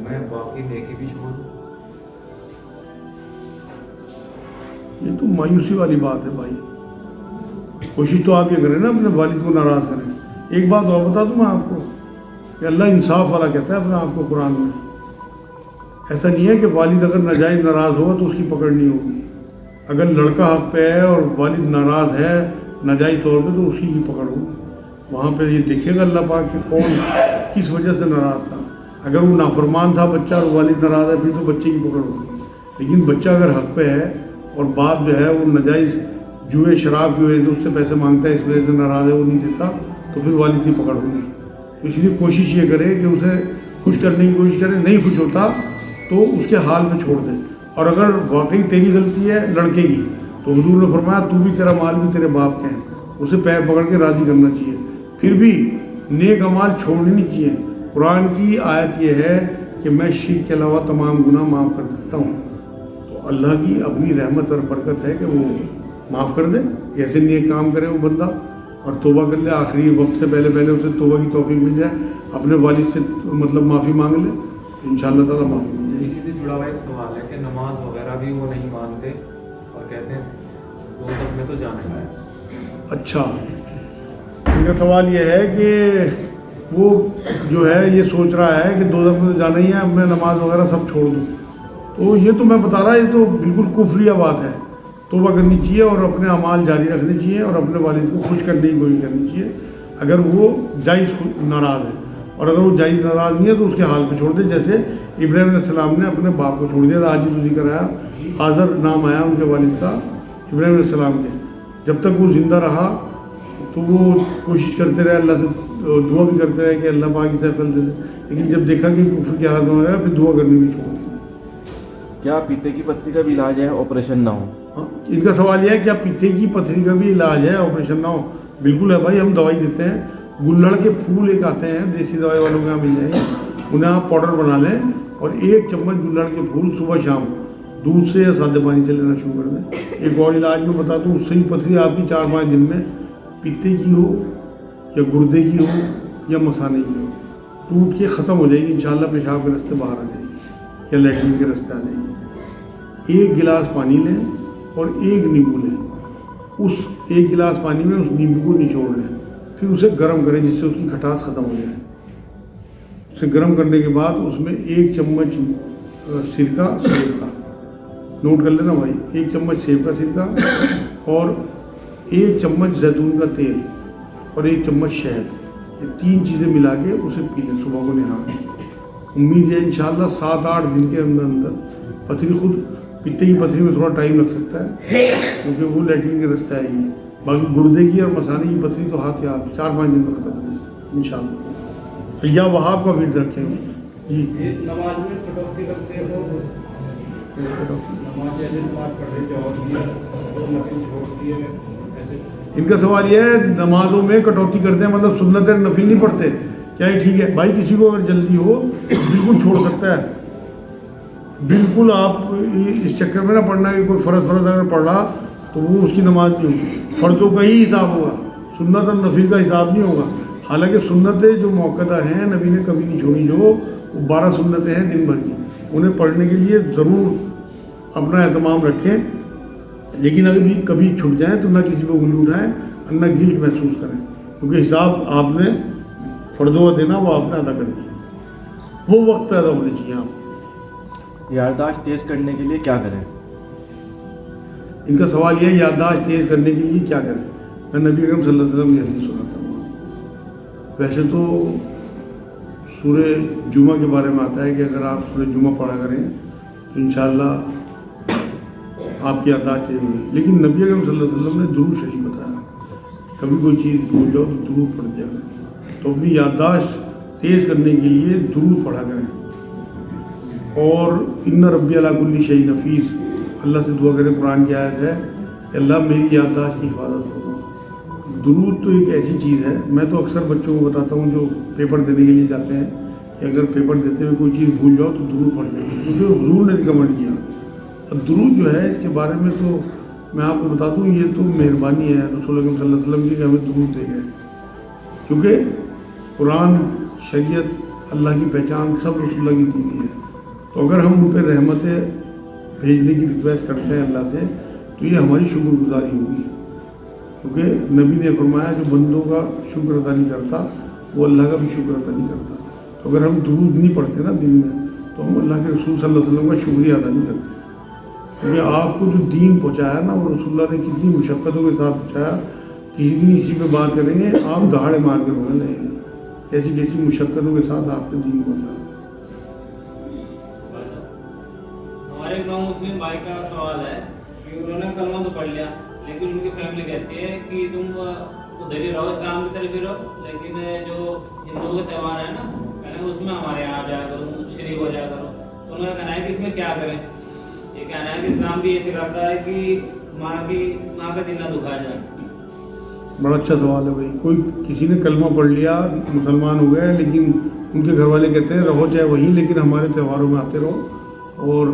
میں باقی نیکی بھی چھوڑ دوں؟ یہ تو مایوسی والی بات ہے بھائی. کوشش تو آپ یہ کریں نا اپنے والد کو ناراض کریں. ایک بات اور بتا دوں میں آپ کو کہ اللہ انصاف والا کہتا ہے اپنے آپ کو قرآن میں. ایسا نہیں ہے کہ والد اگر ناجائز ناراض ہو تو اس کی پکڑ نہیں ہوگی. اگر لڑکا حق پہ ہے اور والد ناراض ہے ناجائز طور پہ تو اسی کی پکڑ ہوگی. وہاں پہ یہ دیکھے گا اللہ پاک کہ کون کس وجہ سے ناراض تھا. اگر وہ نافرمان تھا بچہ اور والد ناراض ہے پھر تو بچے کی پکڑ ہوگی. لیکن بچہ اگر حق پہ ہے اور باپ جو ہے وہ ناجائز جوئے شراب کی وجہ سے اس سے پیسے مانگتا ہے, اس وجہ سے ناراض ہے, وہ نہیں دیتا, تو پھر والد کی پکڑ ہوگی. اس لیے کوشش یہ کرے کہ اسے خوش کرنے کی کوشش کرے. نہیں خوش ہوتا تو اس کے حال میں چھوڑ دے. اور اگر واقعی تیری غلطی ہے لڑکے کی تو حضور نے فرمایا تو بھی تیرا مال بھی تیرے باپ کے ہیں, اسے پیر پکڑ کے راضی کرنا چاہیے. پھر بھی نیک اعمال چھوڑنے نہیں چاہیے. قرآن کی آیت یہ ہے کہ میں شرک کے علاوہ تمام گناہ معاف کر سکتا ہوں. تو اللہ کی اپنی رحمت اور برکت ہے کہ وہ معاف کر دے. ایسے نیک کام کرے وہ بندہ اور توبہ کر لے, آخری وقت سے پہلے پہلے اسے توبہ کی توفیق مل جائے, اپنے والد سے مطلب معافی مانگ لے, انشاءاللہ تعالیٰ معافی مل جائے. اسی سے جڑا ہوا ایک سوال ہے کہ نماز وغیرہ بھی وہ نہیں مانتے اور کہتے ہیں دوزخ میں تو جانا ہے. اچھا, ان کا سوال یہ ہے کہ وہ جو ہے یہ سوچ رہا ہے کہ دوزخ میں تو جانا ہی ہے, اب میں نماز وغیرہ سب چھوڑ دوں. تو یہ تو میں بتا رہا، یہ تو بالکل کفریہ بات ہے. توبہ کرنی چاہیے اور اپنے اعمال جاری رکھنے چاہیے اور اپنے والد کو خوش کرنے کی کوشش کرنی چاہیے اگر وہ جائز ناراض ہے. اور اگر وہ جائز ناراض نہیں ہے تو اس کے حال پہ چھوڑ دے، جیسے ابراہیم علیہ السلام نے اپنے باپ کو چھوڑ دیا. آج ہی ذکر آیا، آزر نام آیا ان کے والد کا ابراہیم علیہ السلام کے. جب تک وہ زندہ رہا تو وہ کوشش کرتے رہے، اللہ سے دعا بھی کرتے رہے کہ اللہ پاک اسے عقل دے دے، لیکن جب دیکھا کہ کفر کی حالت میں رہا پھر دعا کرنی بھی چھوڑ دی. کیا پیتے کی پتھری کا بھی علاج ہے آپریشن نہ ہو؟ ان کا سوال یہ ہے کیا پیتے کی پتھری کا بھی علاج ہے آپریشن نہ ہو؟ بالکل ہے بھائی، ہم دوائی دیتے ہیں. گلڑ کے پھول ایک آتے ہیں دیسی دوائی والوں کے یہاں مل جائیں گے، انہیں آپ پاؤڈر بنا لیں اور 1 چمچ گلڑ کے پھول صبح شام دودھ سے یا سادے پانی سے لینا شروع کر دیں. ایک اور علاج میں بتا دوں، اس سے ہی پتھری آپ کی 4-5 دن میں پیتے کی ہو یا گردے کی ہو یا مثانے کی ہو ٹوٹ کے ختم ہو جائے گی انشاءاللہ. پیشاب کے راستے باہر آ جائے گی یا لیٹرین کے راستے آ جائے گی. 1 گلاس پانی لیں اور 1 نیمبو لیں. اس 1 گلاس پانی میں اس نیمبو کو نچوڑ لیں، پھر اسے گرم کریں جس سے اس کی کھٹاس ختم ہو جائے. اسے گرم کرنے کے بعد اس میں 1 چمچ سرکہ سیب کا، نوٹ کر لینا بھائی، 1 چمچ سیب کا سرکہ اور 1 چمچ زیتون کا تیل اور 1 چمچ شہد، یہ 3 چیزیں ملا کے اسے پی لیں صبح کو نہا کے. امید ہے انشاءاللہ 7-8 دن کے اندر پتھری خود، پیتے کی پتھری میں تھوڑا ٹائم لگ سکتا ہے کیونکہ وہ لیٹرین کے راستے آئے گی. باقی گردے کی اور مثانے کی پتھری تو ہاتھ 4-5 دن میں ختم ہو جائے گی انشاءاللہ. یا وہاب کا ورد رکھیں گے جی. نماز میں کٹوتی کرتے ہو، نماز جیسے نماز پڑھ رہے تھے اور نفل چھوڑ دیے ایسے. ان کا سوال یہ ہے نمازوں میں کٹوتی کرتے ہیں مطلب سنت نفل نہیں پڑھتے کیا؟ یہ ٹھیک ہے بھائی، کسی کو اگر جلدی ہو بالکل چھوڑ سکتا ہے. بالکل آپ اس چکر میں نہ پڑھنا کہ کوئی فرض اگر پڑھ رہا تو وہ اس کی نماز نہیں ہوگی. فرضوں کا ہی حساب ہوگا، سنت اور نفل کا حساب نہیں ہوگا. حالانکہ سنتیں جو موقعہ ہیں نبی نے کبھی نہیں چھوڑی، جو وہ 12 سنتیں ہیں دن بھر کی، انہیں پڑھنے کے لیے ضرور اپنا اہتمام رکھیں. لیکن اگر بھی کبھی چھٹ جائیں تو نہ کسی پہ انگلی اٹھائیں اور نہ گلٹ محسوس کریں، کیونکہ حساب آپ نے فرضوں کا دینا وہ آپ نے ادا کر دیا، وہ وقت پیدا ہونے چاہیے. آپ یادداشت تیز کرنے کے لیے کیا کریں؟ ان کا سوال یہ ہے یادداشت تیز کرنے کے لیے کیا کریں. میں نبی اکرم صلی اللہ علیہ وسلم کی حدیث سناتا ہوں. ویسے تو سورہ جمعہ کے بارے میں آتا ہے کہ اگر آپ سورہ جمعہ پڑھا کریں تو انشاءاللہ آپ کی یادداشت تیز ہوگی. لیکن نبی اکرم صلی اللہ علیہ وسلم نے درود شریف بتایا، کبھی کوئی چیز بھول جاؤ تو درود پڑھ دیا کریں. تو اپنی یادداشت تیز کرنے کے لیے درود پڑھا کریں. اور ان ربی علی کل شیء حفیظ، اللہ سے دعا کریں. قرآن کی آیت ہے کہ اللہ میری یادداشت کی حفاظت کرو. درود تو ایک ایسی چیز ہے، میں تو اکثر بچوں کو بتاتا ہوں جو پیپر دینے کے لیے جاتے ہیں کہ اگر پیپر دیتے ہوئے کوئی چیز بھول جاؤ تو درود پڑھ جائے، کیونکہ حضور نے ریکمنڈ کیا. اب درود جو ہے اس کے بارے میں تو میں آپ کو بتا دوں یہ تو مہربانی ہے رسول اللہ صلی اللہ علیہ وسلم کی کہ ہمیں درود دے گئے، کیونکہ قرآن، شریعت، اللہ کی پہچان سب رسول اللہ کی دی ہوئی ہے. تو اگر ہم ان پہ رحمتیں بھیجنے کی ریکویسٹ کرتے ہیں اللہ سے تو یہ ہماری شکر گزاری ہوگی، کیونکہ نبی نے فرمایا جو بندوں کا شکر ادا نہیں کرتا وہ اللہ کا بھی شکر ادا نہیں کرتا. تو اگر ہم درود نہیں پڑھتے نا دن میں تو ہم اللہ کے رسول صلی اللہ علیہ وسلم کا شکریہ ادا نہیں کرتے. کیونکہ آپ کو جو دین پہنچایا نا وہ رسول اللہ نے کتنی مشقتوں کے ساتھ پہنچایا. کسی دن اسی پہ بات کریں گے آپ دہاڑے مار کے رونے لگیں گے، ایسی کیسی مشقتوں کے ساتھ آپ نے دین پہنچایا. ہمارے ایک نو مسلم بھائی کا سوال ہے کہ انہوں نے کلمہ تو پڑھ لیا لیکن ان کی فیملی کہتی ہے کہ تم ادھر ہی رہو، اسلام کی طرف ہی رہو، لیکن جو ہندوؤں کے تہوار ہے نا اس میں ہمارے یہاں آ جایا کرو، شریک ہو جایا کرو. تو انہوں نے کہنا ہے کہ اس میں کیا کریں. یہ کہنا ہے کہ اسلام بھی یہ سکھاتا ہے کہ ماں کا دل نہ دکھایا جائے. بڑا اچھا سوال ہے بھائی. کوئی کسی نے کلمہ پڑھ لیا، مسلمان ہو گئے، لیکن ان کے گھر والے کہتے ہیں رہو چاہے وہیں لیکن ہمارے تہواروں میں آتے رہو، اور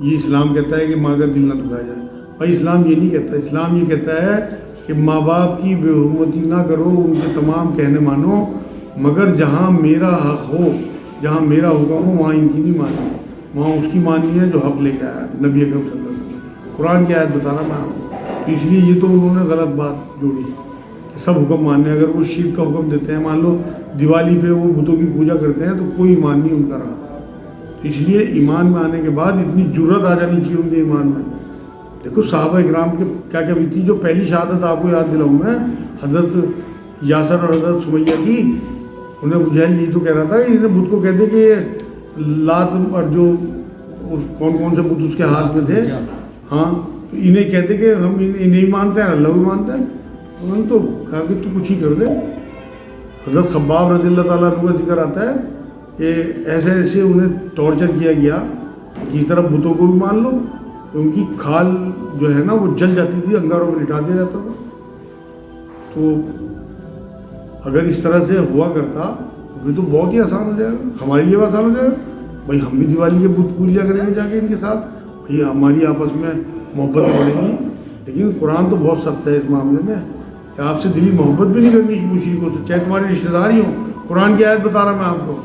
یہ اسلام کہتا ہے کہ ماں کا دل نہ دکھایا جائے. بھائی اسلام یہ نہیں کہتا. اسلام یہ کہتا ہے کہ ماں باپ کی بے حرمتی نہ کرو، ان کے تمام کہنے مانو، مگر جہاں میرا حق ہو، جہاں میرا حکم ہو وہاں ان کی نہیں ماننی، وہاں اس کی ماننی ہے جو حق لے کے آیا نبی اکرم صلی اللہ علیہ وسلم. قرآن کی آیت بتا رہا میں آپ کو. اس لیے یہ تو انہوں نے غلط بات جوڑی کہ سب حکم ماننے. اگر وہ شرک کا حکم دیتے ہیں، مان لو دیوالی پہ وہ بتوں کی پوجا کرتے ہیں تو کوئی ایمان نہیں ان کا رہا. اس لیے ایمان میں آنے کے بعد اتنی جرت آ جانی چاہیے ان کے ایمان میں. دیکھو صحابہ اکرام کے کیا کیا ہوئی تھی. جو پہلی شہادت آپ کو یاد دلاؤں میں حضرت یاسر اور حضرت سمیہ کی. انہیں ابو جہل یہی تو کہہ رہا تھا کہ انہیں بدھ کو کہتے کہ لات اور جو کون کون سے بدھ اس کے ہاتھ میں تھے, ہاں تو انہیں کہتے کہ ہم انہیں مانتے ہیں, اللہ بھی مانتا ہے. انہوں نے تو کہا کہ تو کچھ ہی کر دے. حضرت خباب رضی اللہ تعالیٰ عنہ کا ذکر آتا ہے کہ ایسے ایسے انہیں ٹارچر کیا گیا کہ اس طرف بتوں کو بھی مان لو. ان کی کھال جو ہے نا وہ جل جاتی تھی, انگاروں میں لٹا دیا جاتا تھا. تو اگر اس طرح سے ہوا کرتا تو پھر تو بہت ہی آسان ہو جائے گا, ہمارے لیے بھی آسان ہو جائے گا. بھائی ہم بھی دیوالی کے بت پوجا کریں گے جا کے ان کے ساتھ, بھائی ہماری آپس میں محبت بڑھے گی. لیکن قرآن تو بہت سخت ہے اس معاملے میں کہ آپ سے دلی محبت بھی نہیں کرنی مشرکوں سے, چاہے تمہارے رشتہ دار ہی ہوں. قرآن کی آیت بتا رہا میں آپ کو.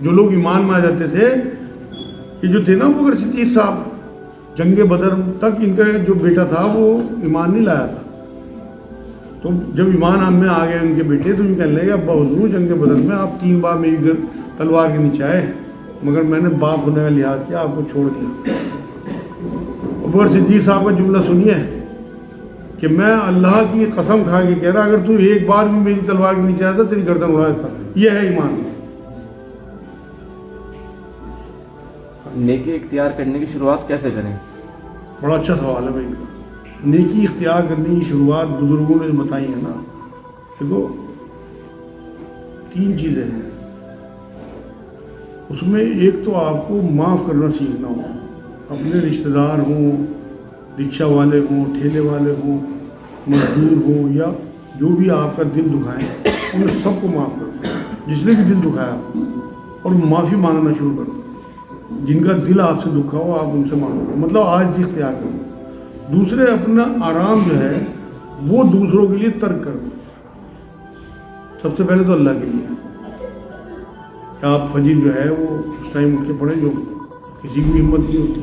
جو لوگ ایمان میں آ جاتے تھے, یہ جو تھے نا ابو بکر صدیق صاحب, جنگ بدر تک ان کا جو بیٹا تھا وہ ایمان نہیں لایا تھا. تو جب ایمان ہم میں آ گئے ان کے بیٹے تو ان کہنے لگے ابا حضور جنگ بدر میں آپ 3 بار میری تلوار کے نیچے آئے, مگر میں نے باپ ہونے کا لحاظ کیا, آپ کو چھوڑ دیا. ابو بکر صدیق صاحب کا جملہ سنیے کہ میں اللہ کی قسم کھا کے کہہ رہا اگر تو ایک بار بھی میری تلوار کے نیچے آیا تھا تیری گردن اڑا دیتا. یہ ہے ایمان. نیکی اختیار کرنے کی شروعات کیسے کریں؟ بڑا اچھا سوال ہے بھائی. نیکی اختیار کرنے کی شروعات بزرگوں نے بتائی ہے نا. دیکھو 3 چیزیں ہیں اس میں. ایک تو آپ کو معاف کرنا سیکھنا ہو. اپنے رشتہ دار ہوں, رکشہ والے ہوں, ٹھیلے والے ہوں, مزدور ہوں, یا جو بھی آپ کا دل دکھائیں انہیں سب کو معاف کرو. جس نے بھی دل دکھایا اور معافی مانگنا شروع کرو. جن کا دل آپ سے دکھا ہو آپ ان سے مانگو, مطلب آج ہی اختیار کرو. دوسرے اپنا آرام جو ہے وہ دوسروں کے لیے ترک کرو. سب سے پہلے تو اللہ کے لیے کہ آپ فجر جو ہے وہ اس ٹائم اٹھ کے پڑھیں جو کسی کی ہمت نہیں ہوتی.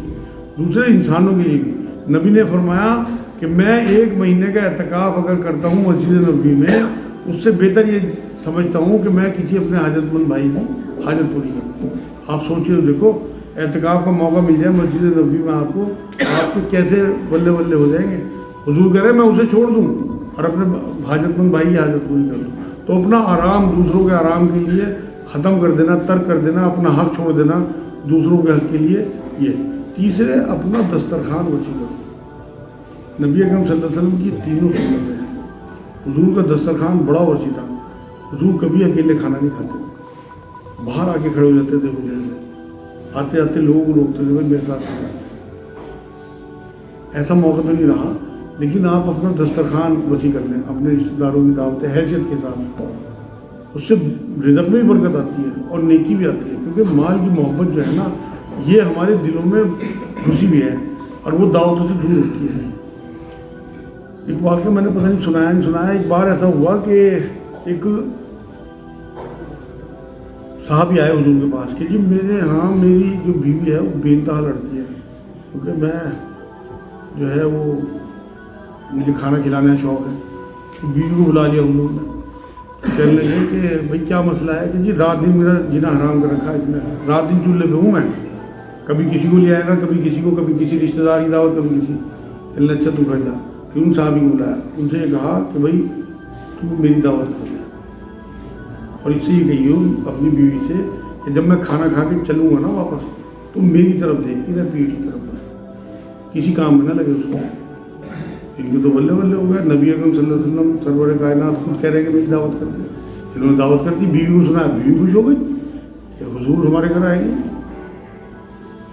دوسرے انسانوں کے لیے بھی نبی نے فرمایا کہ میں 1 مہینے کا اعتکاف اگر کرتا ہوں مسجد نبوی میں, اس سے بہتر یہ سمجھتا ہوں کہ میں کسی اپنے حاجت مند بھائی کی حاجت پوری کروں. آپ سوچیے, دیکھو اعتکاف کا موقع مل جائے مسجد نبوی میں آپ کو کیسے بلے بلے ہو جائیں گے. حضور کہہ رہے میں اسے چھوڑ دوں اور اپنے حاجت مند بھائی کی حاجت پوری کر دوں. تو اپنا آرام دوسروں کے آرام کے لیے ختم کر دینا, ترک کر دینا, اپنا حق چھوڑ دینا دوسروں کے حق کے لیے. یہ تیسرے اپنا دسترخوان وسیع کرو. نبی اکرم صلی اللہ علیہ وسلم کی تینوں سنتیں ہیں. حضور کا دسترخوان بڑا وسیع تھا. حضور کبھی اکیلے کھانا نہیں کھاتے, باہر آ کے کھڑے ہو جاتے تھے حجرے میں. آتے آتے لوگوں کو روکتے تھے بھائی میرے ساتھ کھانا. ایسا موقع تو نہیں رہا, لیکن آپ اپنا دسترخوان وسیع کر لیں. اپنے رشتہ داروں کی دعوتیں حیثیت کے ساتھ, اس سے رزق میں بھی برکت آتی ہے اور نیکی بھی آتی ہے. کیونکہ مال کی محبت جو ہے نا یہ ہمارے دلوں میں گھسی بھی ہے اور وہ دعوتوں سے دور ہوتی ہے. ایک واقعہ میں نے پتہ نہیں سنایا. ایک بار ایسا ہوا کہ ایک صحابی آئے حضور کے پاس کہ جی میرے ہاں میری جو بیوی ہے وہ بے انتہا لڑتی ہے, کیونکہ میں جو ہے وہ مجھے کھانا کھلانے کا شوق ہے. تو بیوی کو بلا لیا حضور نے. کہنے لگے کہ بھائی کیا مسئلہ ہے کہ جی رات دن میرا جینا حرام کر رکھا ہے اس نے. رات دن چولہے پہ ہوں میں, کبھی کسی کو لے آئے گا, کبھی کسی کو, کبھی کسی رشتہ دار کی دعوت, کبھی کسی. کہنے لگے اچھا تو گھر جا. پھر ان صحابی کو بلایا, ان سے یہ کہا کہ بھائی تو میری دعوت کر لیا اور اس سے یہ کہی ہو اپنی بیوی سے کہ جب میں کھانا کھا کے چلوں گا نا واپس تو میری طرف دیکھ کے نہ پیٹ کی طرف بڑھے, کسی کام میں نہ لگے اس کو. ان کے تو بلے بلے ہو گئے. نبی اکرم صلی اللہ علیہ وسلم سرور کائنات خود کہہ رہے کہ میری دعوت کر دیں. انہوں نے دعوت کر دی, بیوی کو سنا, بیوی خوش ہو گئی کہ حضور ہمارے گھر آئیں گے.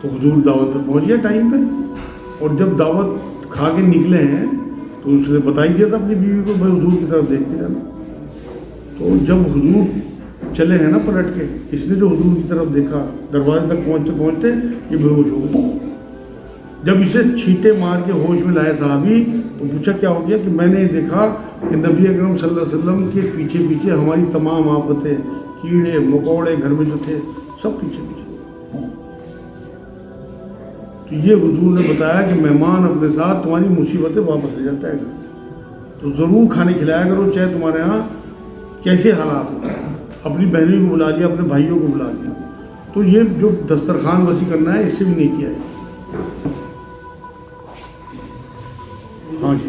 تو حضور دعوت پر پہنچ گیا ٹائم پہ, اور جب دعوت کھا کے نکلے ہیں تو اس نے بتا ہی دیا تھا اپنی بیوی کو بھائی حضور کی طرف دیکھتے رہنا. تو جب حضور چلے ہیں نا پلٹ کے, اس نے جو حضور کی طرف دیکھا دروازے تک پہنچتے پہنچتے یہ بے ہوش ہو گئی. جب اسے چھینٹے مار کے ہوش میں لائے صحابی تو پوچھا کیا ہو گیا, کہ میں نے یہ دیکھا کہ نبی اکرم صلی اللہ علیہ وسلم کے پیچھے پیچھے ہماری تمام آفتیں, کیڑے مکوڑے گھر میں جو تھے سب پیچھے پیچھے. تو یہ حضور نے بتایا کہ مہمان اپنے ساتھ تمہاری مصیبتیں واپس لے جاتا ہے. تو ضرور کھانے کھلایا کرو چاہے تمہارے یہاں کیسے حالات ہو. اپنی بہنوں کو بلا لیا, اپنے بھائیوں کو بلا لیا, تو یہ جو دسترخوان وسیع کرنا ہے اس سے بھی نہیں کیا ہے. ہاں جی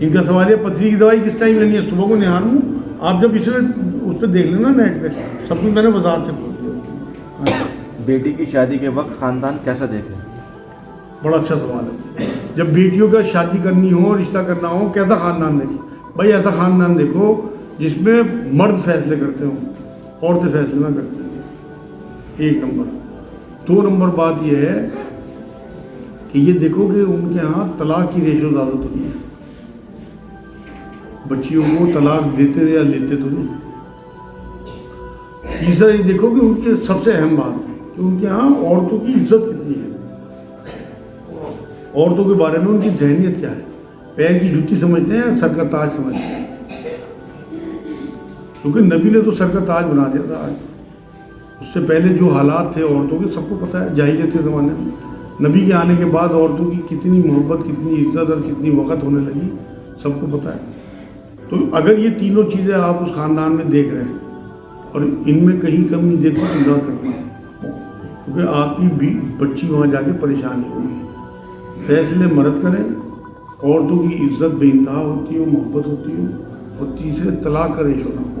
ان کا سوال ہے پتھری کی دوائی کس ٹائم لینی ہے؟ صبح کو نہار لوں. آپ جب اس پہ دیکھ لینا نیٹ پہ سب کچھ میں نے وضاحت سے بول دیا. بیٹی کی شادی کے وقت خاندان کیسا دیکھے؟ بڑا اچھا سوال ہے. جب بیٹیوں کا شادی کرنی ہو رشتہ کرنا ہو کیسا خاندان دیکھیں؟ بھائی ایسا خاندان دیکھو جس میں مرد فیصلے کرتے ہوں عورتیں فیصلے نہ کرتی ہیں. 1 نمبر. 2 نمبر بات یہ ہے کہ یہ دیکھو کہ ان کے ہاں طلاق کی ریشو زیادہ تو نہیں ہے. بچیوں کو طلاق دیتے یا لیتے تو نہیں. تیسرا یہ دیکھو کہ ان کی سب سے اہم بات کہ ان کے ہاں عورتوں کی عزت کتنی ہے، عورتوں کے بارے میں ان کی ذہنیت کیا ہے. پیر کی جوتی سمجھتے ہیں، سر کا تاج سمجھتے ہیں. کیونکہ نبی نے تو سر کا تاج بنا دیا تھا. آج اس سے پہلے جو حالات تھے عورتوں کے سب کو پتہ ہے. جاہلیت کے زمانے میں نبی کے آنے کے بعد عورتوں کی کتنی محبت، کتنی عزت اور کتنی وقت ہونے لگی سب کو پتہ ہے. تو اگر یہ تینوں چیزیں آپ اس خاندان میں دیکھ رہے ہیں اور ان میں کہیں کمی دیکھو تو نہ کرنا، کیونکہ آپ کی بچی وہاں جا کے پریشانی ہوگی. فیصلے مرد کریں، عورتوں کی عزت بے انتہا ہوتی ہو، محبت ہوتی ہو. اور تیسرے طلاق کا ریشو نہ ہو.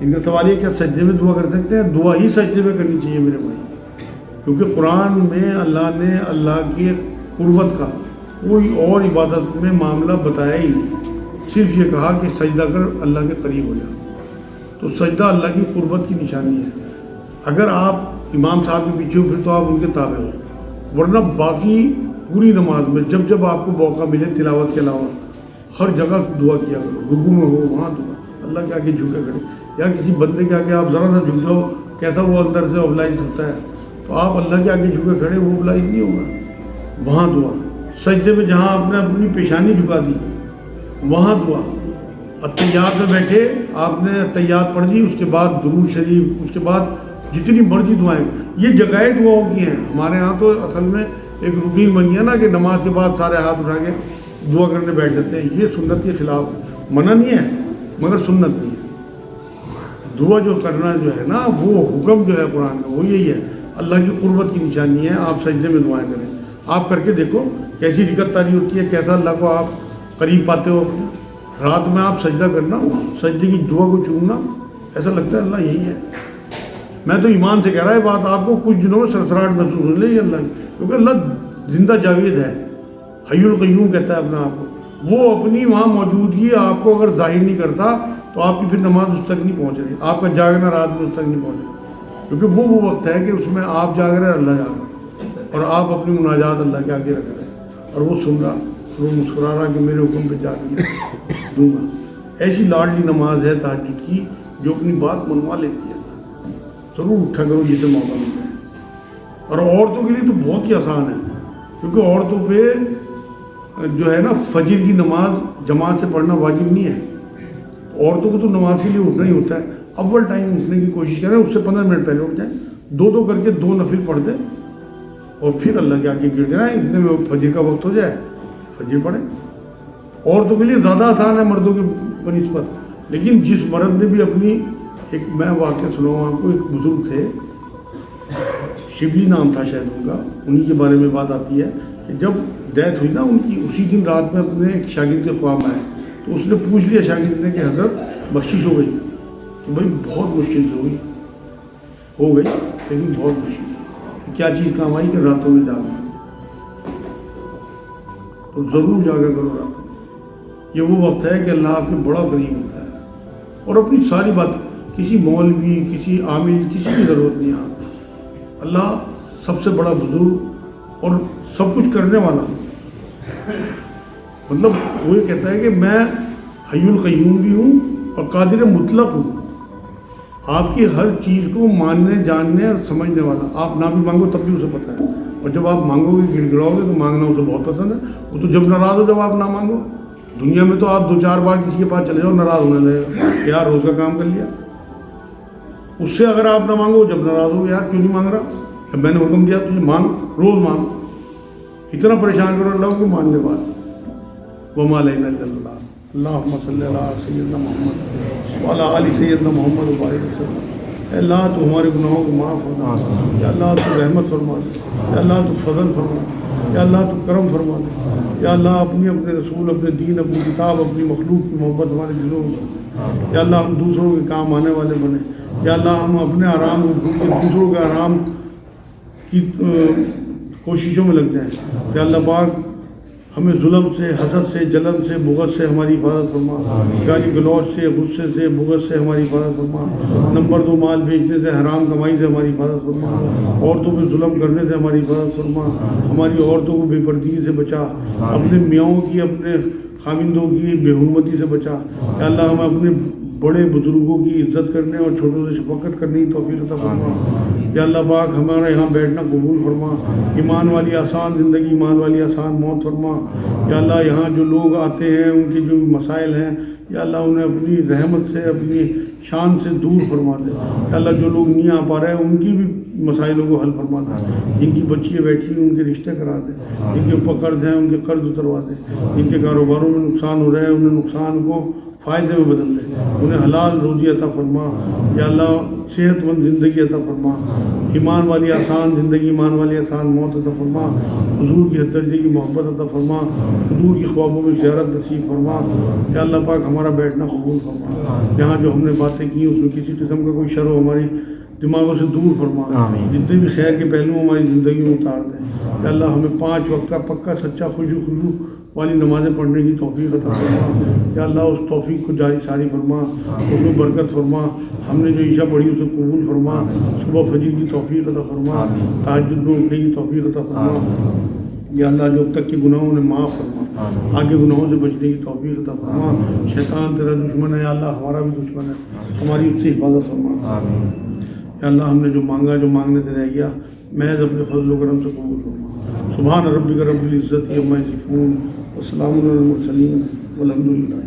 ان کا سوال یہ کیا سجدے میں دعا کر سکتے ہیں؟ دعا ہی سجدے میں کرنی چاہیے میرے بھائی. کیونکہ قرآن میں اللہ نے اللہ کی قربت کا کوئی اور عبادت میں معاملہ بتایا ہی نہیں. صرف یہ کہا کہ سجدہ کر اللہ کے قریب ہو جا. تو سجدہ اللہ کی قربت کی نشانی ہے. اگر آپ امام صاحب کے پیچھے ہو پھر تو آپ ان کے تابع ہو، ورنہ باقی پوری نماز میں جب جب آپ کو موقع ملے تلاوت کے علاوہ ہر جگہ دعا کیا کرو. رکوع میں ہو وہاں دعا، اللہ کے آگے جھکے کھڑے، یا کسی بندے کے آگے آپ ذرا سا جھک جاؤ کیسا وہ اندر سے ابلائی کرتا ہے، تو آپ اللہ کے آگے جھکے کھڑے وہ ابلائی نہیں ہوگا. وہاں دعا. سجدے میں جہاں آپ نے اپنی پیشانی جھکا دی وہاں دعا. اتحیات میں بیٹھے آپ نے اتحیات پڑھ دی، اس کے بعد درود شریف، اس کے بعد جتنی مرضی دعائیں. یہ جگہیں دعاؤں کی ہیں. ہمارے ہاں تو اصل میں ایک روٹین بن گیا نا کہ نماز کے بعد سارے ہاتھ اٹھا کے دعا کرنے بیٹھ جاتے ہیں. یہ سنت کے خلاف ہے. منع نہیں ہے مگر سنت نہیں ہے. دعا جو کرنا جو ہے نا وہ حکم جو ہے قرآن کا وہ یہی ہے. اللہ کی قربت کی نشانی ہے. آپ سجدے میں دعائیں کریں. آپ کر کے دیکھو کیسی رکعت طاری ہوتی ہے، کیسا اللہ کو آپ قریب پاتے ہو. رات میں آپ سجدہ کرنا، سجدے کی دعا کو چومنا، ایسا لگتا ہے اللہ یہی ہے. میں تو ایمان سے کہہ رہا ہے بات آپ کو کچھ دنوں میں سرسراہٹ محسوس ہو لے اللہ کی. کیونکہ اللہ زندہ جاوید ہے، حی القیوم کہتا ہے اپنا آپ کو. وہ اپنی وہاں موجودگی آپ کو اگر ظاہر نہیں کرتا تو آپ کی پھر نماز اس تک نہیں پہنچ رہی. آپ کا جاگنا رات میں اس تک نہیں پہنچ رہی. کیونکہ وہ وقت ہے کہ اس میں آپ جاگ رہے ہیں، اللہ جاگ رہا ہے، اور آپ اپنی مناجات اللہ کے آگے رکھ رہے ہیں، اور وہ سن رہا، وہ مسکرا رہا کہ میرے حکم پہ جاگ دوں گا. ایسی لاڈلی نماز ہے تہجد کی جو اپنی بات منوا لیتی ہے. ضرور اٹھا کرو جسے موقع ملتا ہے. اور عورتوں کے لیے تو بہت ہی آسان ہے، کیونکہ عورتوں پہ جو ہے نا فجر کی نماز جماعت سے پڑھنا واجب نہیں ہے. عورتوں کو تو نماز کے لیے اٹھنا ہی ہوتا ہے. اول ٹائم اٹھنے کی کوشش کریں، اس سے 15 منٹ پہلے اٹھ جائیں، 2 کر کے 2 نفل پڑھ دیں اور پھر اللہ کے آگے گر جائیں. اتنے میں فجر کا وقت ہو جائے فجر پڑھیں. عورتوں کے لیے زیادہ آسان ہے مردوں کے بنسبت. لیکن جس مرد نے بھی اپنی ایک میں واقعہ سناؤں آپ کو. ایک بزرگ تھے، شبلی نام تھا شاید ان کا. انہی کے بارے میں بات آتی ہے کہ جب ڈیتھ ہوئی نا ان کی، اسی دن رات میں اپنے ایک شاگرد کے خواب آئے تو اس نے پوچھ لیا شاگرد نے کہ حضرت بخشش ہو گئی. کہ بھائی بہت مشکل سے ہو گئی لیکن بہت مشکل. کیا چیز کام آئی کہ راتوں میں جاگنا. تو ضرور جاگا کرو رات میں. یہ وہ وقت ہے کہ اللہ آپ کے بڑا قریب ہوتا ہے. اور اپنی ساری بات کسی مولوی، کسی عامل، کسی کی ضرورت نہیں. آپ اللہ سب سے بڑا بزرگ اور سب کچھ کرنے والا، مطلب وہ یہ کہتا ہے کہ میں حی القیوم بھی ہوں اور قادر مطلق ہوں. آپ کی ہر چیز کو ماننے، جاننے اور سمجھنے والا. آپ نہ بھی مانگو تب بھی اسے پتہ ہے. اور جب آپ مانگو گے، گڑ گڑاؤ گے تو مانگنا اسے بہت پسند ہے. وہ تو جب ناراض ہو جب آپ نہ مانگو. دنیا میں تو آپ 2-4 بار کسی کے پاس چلے جاؤ ناراض ہونے لگے گا، یار روز کا کام کر لیا. اس سے اگر آپ نہ مانگو جب ناراض ہو، یار کیوں نہیں مانگ رہا، جب میں نے حکم دیا تجھے مانگ، روز مانگ. اتنا پریشان کرو اللہ کو ماننے بعد وما علینا الا البلاغ. اللہم صلی علی سیدنا محمد وعلی آل سیدنا محمد وبارک وسلم۔ اے اللہ تو ہمارے گناہوں کو معاف فرما دے، یا اللہ تو رحمت فرما دے، یا اللہ تو فضل فرما دے، یا اللہ تو کرم فرما دے، یا اللہ اپنے رسول، اپنے دین، اپنی کتاب، اپنی مخلوق کی محبت ہمارے دلوں میں کر۔ یا اللہ ہم دوسروں کے کام آنے والے بنے، یا اللہ ہم اپنے آرام کو بھول کے دوسروں کے آرام کی کوششوں میں لگ جائیں۔ یا اللہ پاک ہمیں ظلم سے، حسد سے، جلن سے، بغض سے ہماری حفاظت فرما، گالی گلوچ سے، غصے سے، بغض سے ہماری حفاظت فرما، نمبر 2 مال بیچنے سے، حرام کمائی سے ہماری حفاظت فرما، عورتوں پہ ظلم کرنے سے ہماری حفاظت فرما، ہماری عورتوں کو بے پردگی سے بچا، اپنے میاؤں کی، اپنے خامندوں کی بے حرمتی سے بچا۔ یا اللہ ہمیں اپنے بڑے بزرگوں کی عزت کرنے اور چھوٹوں سے شفقت کرنے کی توفیق عطا فرما۔ یا اللہ پاک ہمارے یہاں بیٹھنا قبول فرما، ایمان والی آسان زندگی، ایمان والی آسان موت فرما۔ یا اللہ یہاں جو لوگ آتے ہیں ان کے جو مسائل ہیں، یا اللہ انہیں اپنی رحمت سے، اپنی شان سے دور فرما دے۔ یا اللہ جو لوگ نہیں آ پا رہے ہیں ان کی بھی مسائلوں کو حل فرما دے، جن کی بچیاں بیٹھی ہیں ان کے رشتے کرا دے، جن کے اوپر قرض ہیں ان کے قرض اتروا دے، جن کے کاروباروں میں نقصان ہو رہا ہے انہیں نقصان کو فائدے میں بدل دے، انہیں حلال روزی عطا فرما۔ یا اللہ صحت مند زندگی عطا فرما، ایمان والی آسان زندگی، ایمان والی آسان موت عطا فرما، حضور کی حد درجے کی محبت عطا فرما، حضور کی خوابوں میں زیارت نصیب فرما۔ یا اللہ پاک ہمارا بیٹھنا قبول فرما، یہاں جو ہم نے باتیں کی اس میں کسی قسم کا کوئی شر ہو ہماری دماغوں سے دور فرما، جتنے بھی خیر کے پہلو ہماری زندگی میں اتار دیں۔ یا اللہ ہمیں 5 وقت کا پکا سچا خشوع والی نمازیں پڑھنے کی توفیق عطا فرما۔ یا اللہ اس توفیق کو جاری ساری فرما، اس میں برکت فرما، ہم نے جو عشاء پڑھی اسے قبول فرما، صبح فجر کی توفیق عطا فرما، تہجد میں اٹھنے کی توفیق عطا فرما۔ یا اللہ جو اب تک کے گناہوں نے معاف فرما، آگے گناہوں سے بچنے کی توفیق عطا فرما۔ شیطان تیرا دشمن ہے، یا اللہ ہمارا بھی دشمن ہے، ہماری اس سے حفاظت فرما۔ یا اللہ ہم نے جو مانگا، جو مانگنے سے رہ گیا، محض اپنے فضل و کرم سے قبول فرما۔ سبحان ربک رب العزت عما یصفون وسلام علی المرسلین والحمد للہ۔